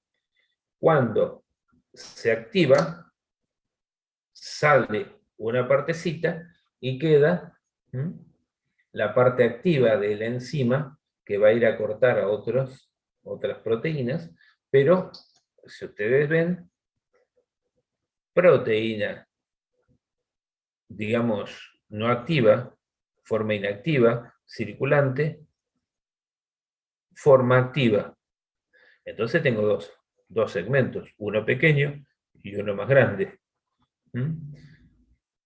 Cuando se activa, sale una partecita y queda la parte activa de la enzima que va a ir a cortar a otras proteínas, pero si ustedes ven, proteína, digamos, no activa, forma inactiva, circulante, forma activa. Entonces tengo dos segmentos, uno pequeño y uno más grande.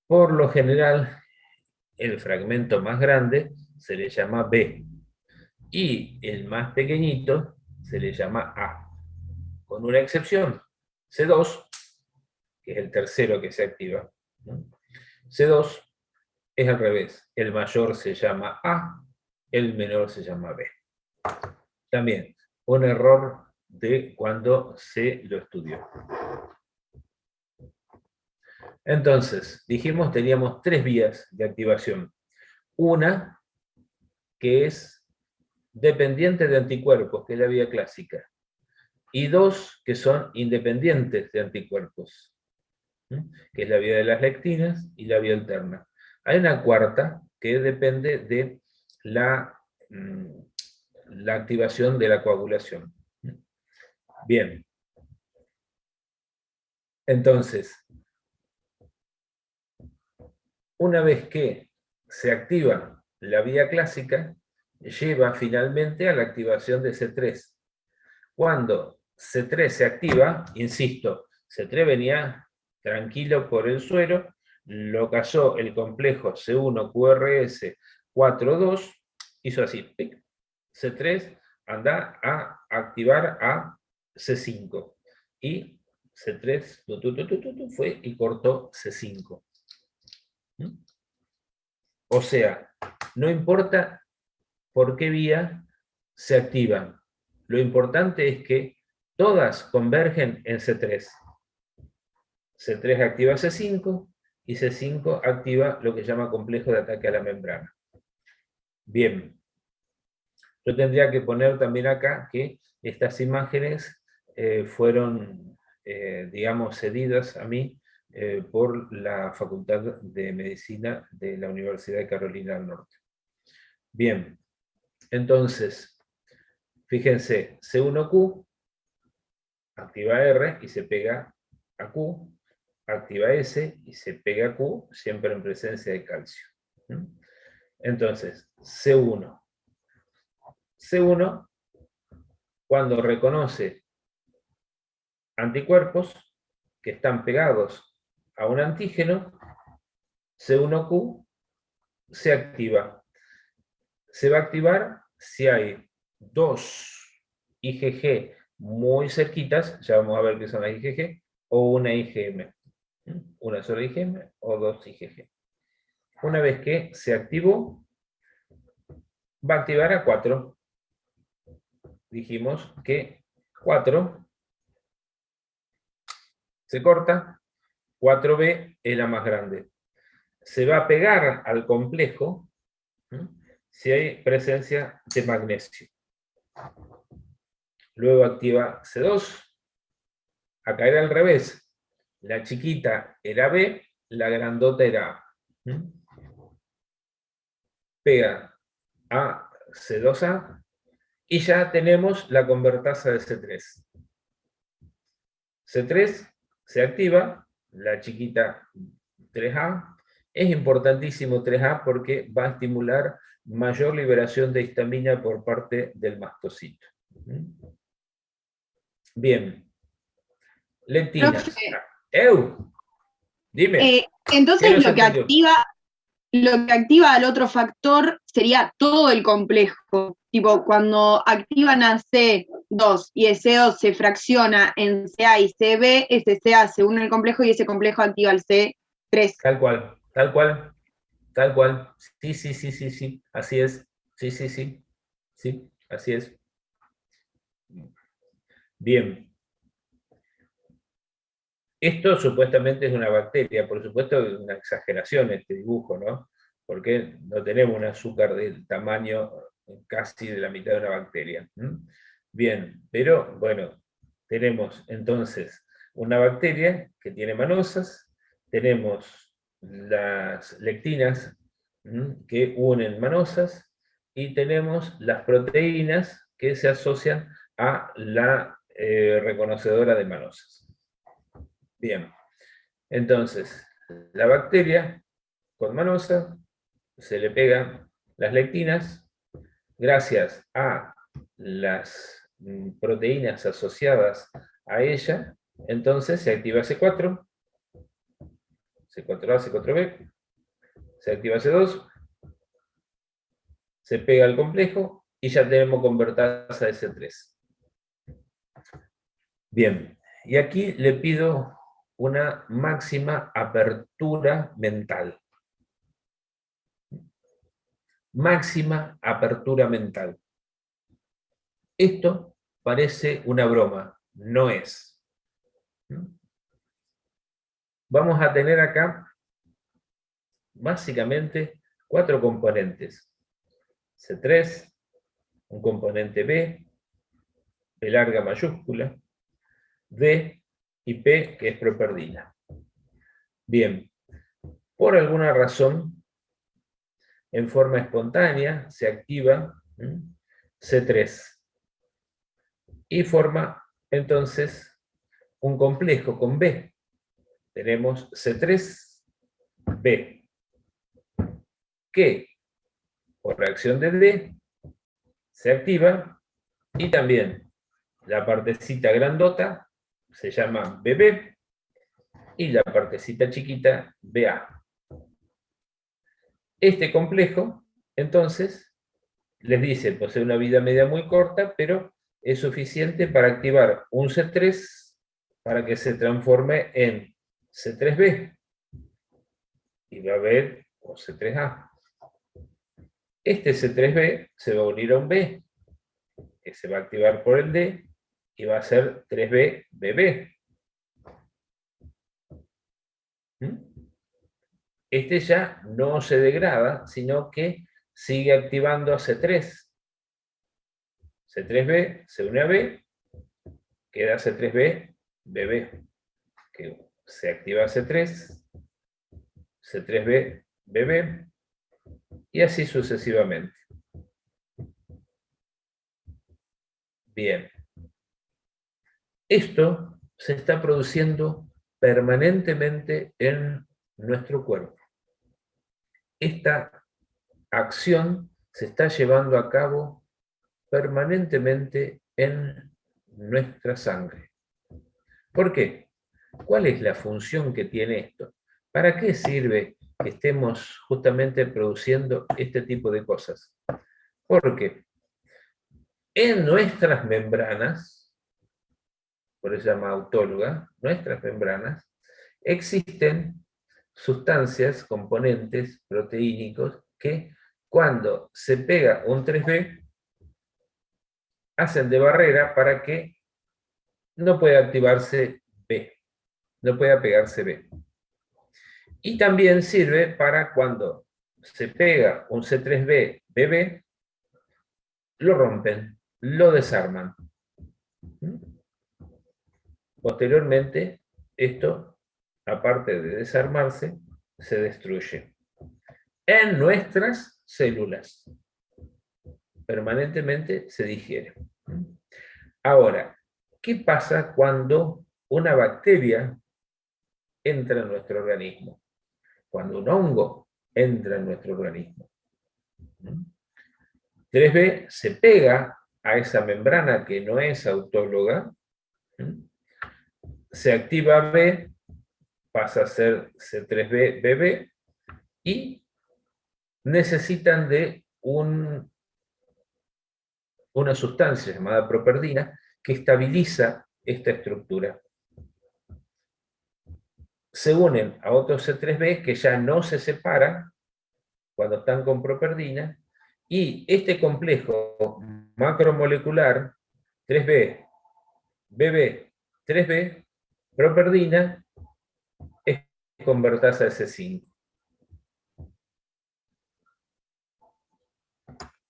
Por lo general, el fragmento más grande se le llama B, y el más pequeñito se le llama A, con una excepción, C2, que es el tercero que se activa. C2 es al revés, el mayor se llama A, el menor se llama B. También, un error de cuando se lo estudió. Entonces, dijimos teníamos 3 vías de activación. Una que es dependiente de anticuerpos, que es la vía clásica. Y 2 que son independientes de anticuerpos, que es la vía de las lectinas y la vía alterna. Hay una cuarta que depende de la activación de la coagulación. Bien. Entonces, una vez que se activa la vía clásica, lleva finalmente a la activación de C3. Cuando C3 se activa, insisto, C3 venía tranquilo por el suero, lo cayó el complejo C1QRS 4,2, hizo así, ¡pic! C3 anda a activar a C5, y C3 fue y cortó C5. O sea, no importa por qué vía se activan, lo importante es que todas convergen en C3. C3 activa C5 y C5 activa lo que se llama complejo de ataque a la membrana. Bien, yo tendría que poner también acá que estas imágenes fueron, digamos, cedidas a mí por la Facultad de Medicina de la Universidad de Carolina del Norte. Bien, entonces, fíjense, C1Q activa R y se pega a Q, activa S y se pega a Q, siempre en presencia de calcio. Entonces, C1. C1, cuando reconoce anticuerpos que están pegados a un antígeno, C1Q se activa. Se va a activar si hay dos IgG muy cerquitas, ya vamos a ver qué son las IgG, o una IgM. Una sola IgM o dos IgG. Una vez que se activó, va a activar a 4. Dijimos que 4 se corta, 4B es la más grande. Se va a pegar al complejo si hay presencia de magnesio. Luego activa C2. Acá era al revés. La chiquita era B, la grandota era A. Pega a C2A y ya tenemos la convertasa de C3. C3 se activa, la chiquita 3A. Es importantísimo 3A porque va a estimular mayor liberación de histamina por parte del mastocito. Bien. Lectinas. Dime. Entonces lo que activa al otro factor sería todo el complejo. Tipo, cuando activan a C2 y ese C2 se fracciona en CA y CB, ese CA se une al complejo y ese complejo activa al C3. Tal cual, tal cual, tal cual. Sí, así es. Sí, así es. Bien. Esto supuestamente es una bacteria, por supuesto es una exageración este dibujo, ¿no? Porque no tenemos un azúcar del tamaño casi de la mitad de una bacteria. Bien, pero bueno, tenemos entonces una bacteria que tiene manosas, tenemos las lectinas que unen manosas, y tenemos las proteínas que se asocian a la reconocedora de manosas. Bien, entonces, la bacteria con manosa se le pegan las lectinas, gracias a las proteínas asociadas a ella, entonces se activa C4, C4A, C4B, se activa C2, se pega al complejo y ya tenemos convertasa de C3. Bien, y aquí le pido una máxima apertura mental. Máxima apertura mental. Esto parece una broma, no es. Vamos a tener acá básicamente 4 componentes. C3, un componente B, B larga mayúscula, D y P, que es properdina. Bien, por alguna razón, en forma espontánea, se activa C3 y forma entonces un complejo con B. Tenemos C3B, que por reacción de D se activa, y también la partecita grandota se llama BB, y la partecita chiquita BA. Este complejo, entonces, les dice, posee una vida media muy corta, pero es suficiente para activar un C3 para que se transforme en C3b, y va a haber un C3a. Este C3b se va a unir a un B, que se va a activar por el D, y va a ser 3b-BB. Este ya no se degrada, sino que sigue activando a C3. C3b se une a B, queda C3b, BB, que se activa C3, C3b, BB, y así sucesivamente. Bien. Esto se está produciendo permanentemente en nuestro cuerpo. Esta acción se está llevando a cabo permanentemente en nuestra sangre. ¿Por qué? ¿Cuál es la función que tiene esto? ¿Para qué sirve que estemos justamente produciendo este tipo de cosas? Porque en nuestras membranas, por eso se llama autóloga, nuestras membranas, existen sustancias, componentes proteínicos que cuando se pega un 3B, hacen de barrera para que no pueda activarse B, no pueda pegarse B. Y también sirve para cuando se pega un C3B, BB, lo rompen, lo desarman. Posteriormente, esto, aparte de desarmarse, se destruye en nuestras células. Permanentemente se digiere. Ahora, ¿qué pasa cuando una bacteria entra en nuestro organismo? Cuando un hongo entra en nuestro organismo. 3B se pega a esa membrana que no es autóloga, se activa B, pasa a ser C3B, BB, y necesitan de una sustancia llamada properdina que estabiliza esta estructura. Se unen a otros C3B que ya no se separan cuando están con properdina, y este complejo macromolecular 3B, BB, 3B, properdina, es convertasa a C5.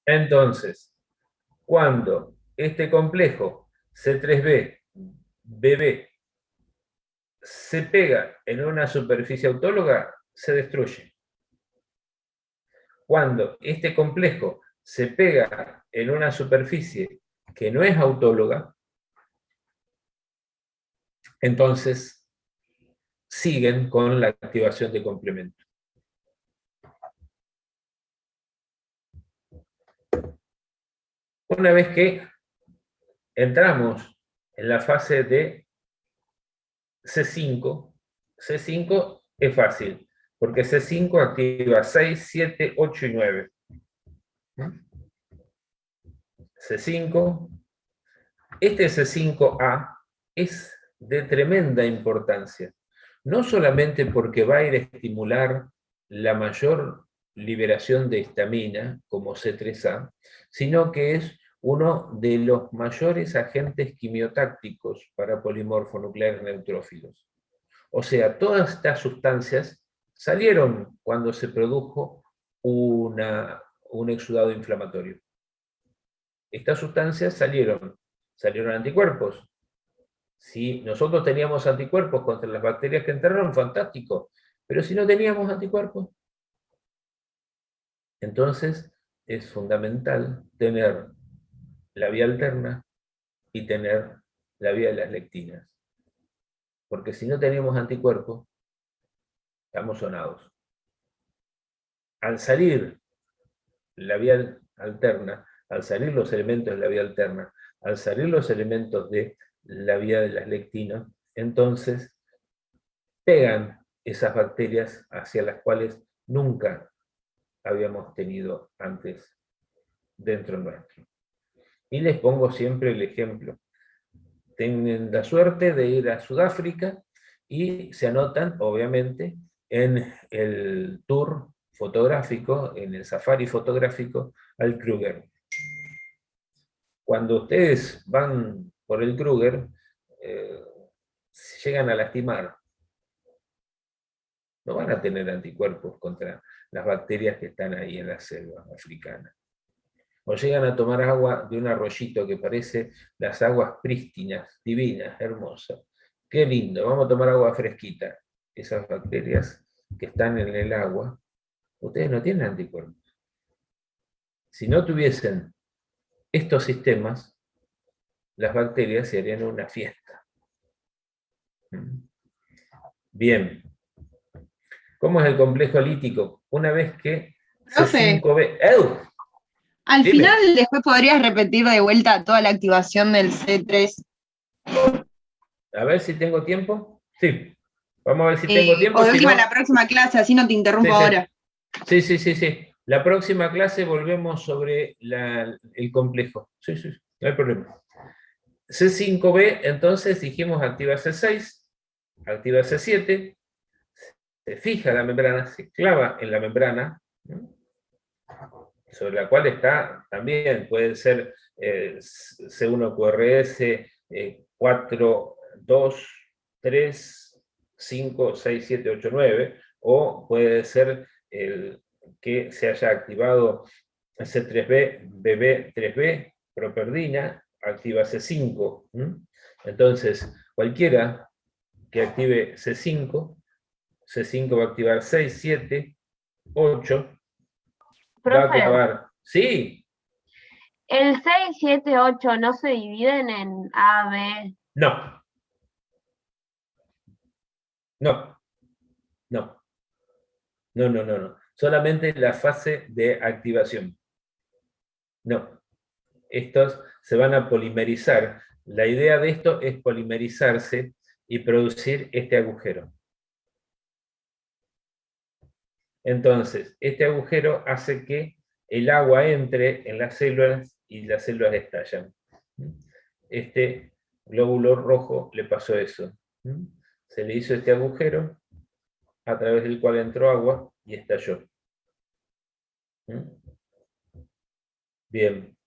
Entonces, cuando este complejo C3B, BB, se pega en una superficie autóloga, se destruye. Cuando este complejo se pega en una superficie que no es autóloga, entonces siguen con la activación de complemento. Una vez que entramos en la fase de C5, C5 es fácil, porque C5 activa 6, 7, 8 y 9. C5, este C5A es de tremenda importancia, no solamente porque va a ir a estimular la mayor liberación de histamina, como C3A, sino que es uno de los mayores agentes quimiotácticos para polimorfonucleares neutrófilos. O sea, todas estas sustancias salieron cuando se produjo un exudado inflamatorio. Estas sustancias salieron anticuerpos. Si nosotros teníamos anticuerpos contra las bacterias que entraron, fantástico. Pero si no teníamos anticuerpos, entonces es fundamental tener la vía alterna y tener la vía de las lectinas. Porque si no tenemos anticuerpos, estamos sonados. Al salir la vía alterna, al salir los elementos de la vía alterna, al salir los elementos de la vía de las lectinas, entonces pegan esas bacterias hacia las cuales nunca habíamos tenido antes dentro nuestro. Y les pongo siempre el ejemplo. Tienen la suerte de ir a Sudáfrica y se anotan, obviamente, en el tour fotográfico, en el safari fotográfico al Kruger. Cuando ustedes van por el Kruger, llegan a lastimar. No van a tener anticuerpos contra las bacterias que están ahí en la selva africana. O llegan a tomar agua de un arroyito que parece las aguas prístinas, divinas, hermosas. Qué lindo, vamos a tomar agua fresquita. Esas bacterias que están en el agua, ustedes no tienen anticuerpos. Si no tuviesen estos sistemas, las bacterias se harían una fiesta. Bien. ¿Cómo es el complejo lítico? Una vez que Profe. C5b... Al Dime. final, después podrías repetir de vuelta toda la activación del C3. A ver si tengo tiempo. Sí. Vamos a ver si tengo tiempo. O de si última no- la próxima clase, así no te interrumpo Sí, sí. ahora. Sí. La próxima clase volvemos sobre el complejo. Sí, no hay problema. C5b, entonces dijimos activa C6, activa C7, se fija la membrana, se clava en la membrana, ¿no? Sobre la cual está también, puede ser C1QRS 4, 2, 3, 5, 6, 7, 8, 9, o puede ser el que se haya activado C3B, BB3B, properdina, activa C5. Entonces, cualquiera que active C5 va a activar 6, 7, 8, va a Profe, clavar. Sí, ¿el 6, 7, 8 no se dividen en A, B? no. No. Solamente la fase de activación. No. Estos se van a polimerizar. La idea de esto es polimerizarse y producir este agujero. Entonces, este agujero hace que el agua entre en las células y las células estallan. Este glóbulo rojo le pasó eso. Se le hizo este agujero a través del cual entró agua y estalló. Bien.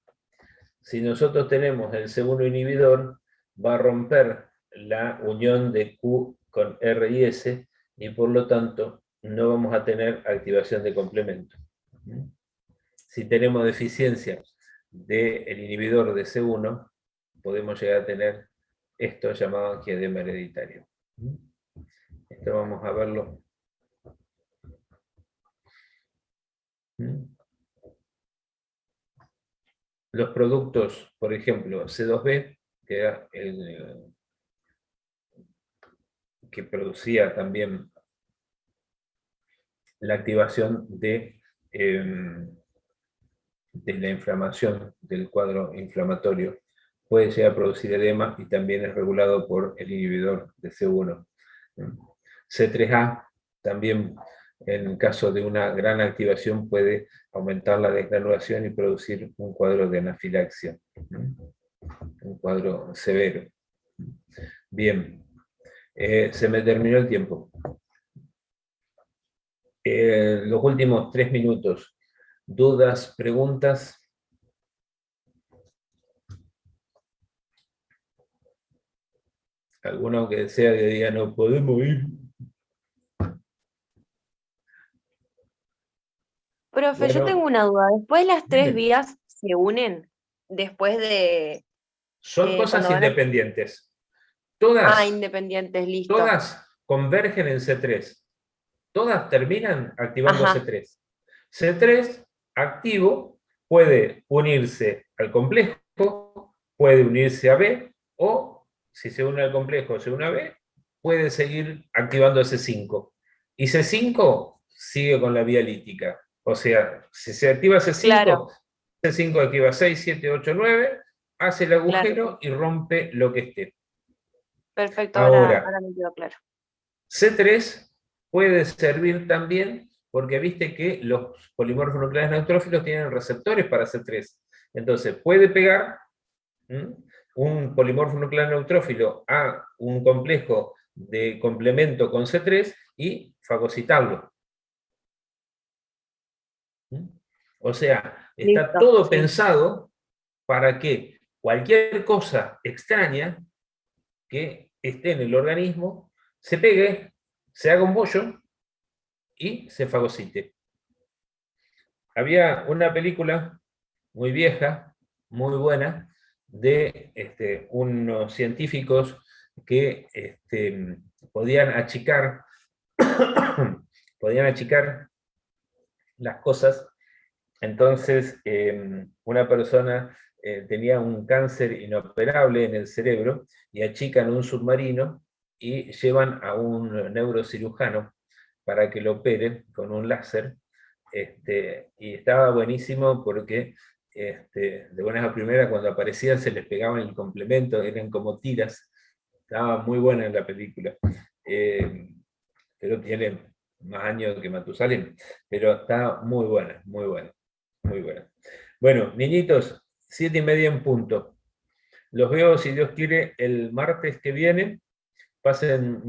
Si nosotros tenemos el C1 inhibidor, va a romper la unión de Q con R y S, y por lo tanto no vamos a tener activación de complemento. Si tenemos deficiencia del inhibidor de C1, podemos llegar a tener esto llamado angiodema hereditario. Esto vamos a verlo. Los productos, por ejemplo, C2B, que era el que producía también la activación de la inflamación del cuadro inflamatorio, puede llegar a producir edema y también es regulado por el inhibidor de C1. C3A también, en caso de una gran activación, puede aumentar la desgranulación y producir un cuadro de anafilaxia, un cuadro severo. Bien, se me terminó el tiempo. Los últimos 3 minutos. ¿Dudas, preguntas? ¿Alguno que desea que diga no podemos ir? Profe, yo Bueno, tengo una duda. Después las tres dime. vías se unen después de Son cosas cuando van a... independientes. independientes, listo. Todas convergen en C3. Todas terminan activando Ajá. C3. C3 activo puede unirse al complejo, puede unirse a B, o si se une al complejo o se une a B, puede seguir activando C5. Y C5 sigue con la vía lítica. O sea, si se activa C5, Claro. C5 activa 6, 7, 8, 9, hace el agujero Claro. y rompe lo que esté. Perfecto, Ahora, ahora me quedó claro. C3 puede servir también porque viste que los polimorfos nucleares neutrófilos tienen receptores para C3. Entonces puede pegar un polimorfo nuclear neutrófilo a un complejo de complemento con C3 y fagocitarlo. O sea, está Listo, todo sí. pensado para que cualquier cosa extraña que esté en el organismo se pegue, se haga un bollo y se fagocite. Había una película muy vieja, muy buena, de unos científicos que podían achicar las cosas. Entonces, una persona tenía un cáncer inoperable en el cerebro y achican un submarino y llevan a un neurocirujano para que lo opere con un láser. Y estaba buenísimo porque de buenas a primeras cuando aparecían se les pegaban el complemento, eran como tiras. Estaba muy buena la película. Pero tiene más años que Matusalén, pero está muy buena, muy buena. Muy buena. Bueno, niñitos, 7:30 en punto. Los veo, si Dios quiere, el martes que viene. Pasen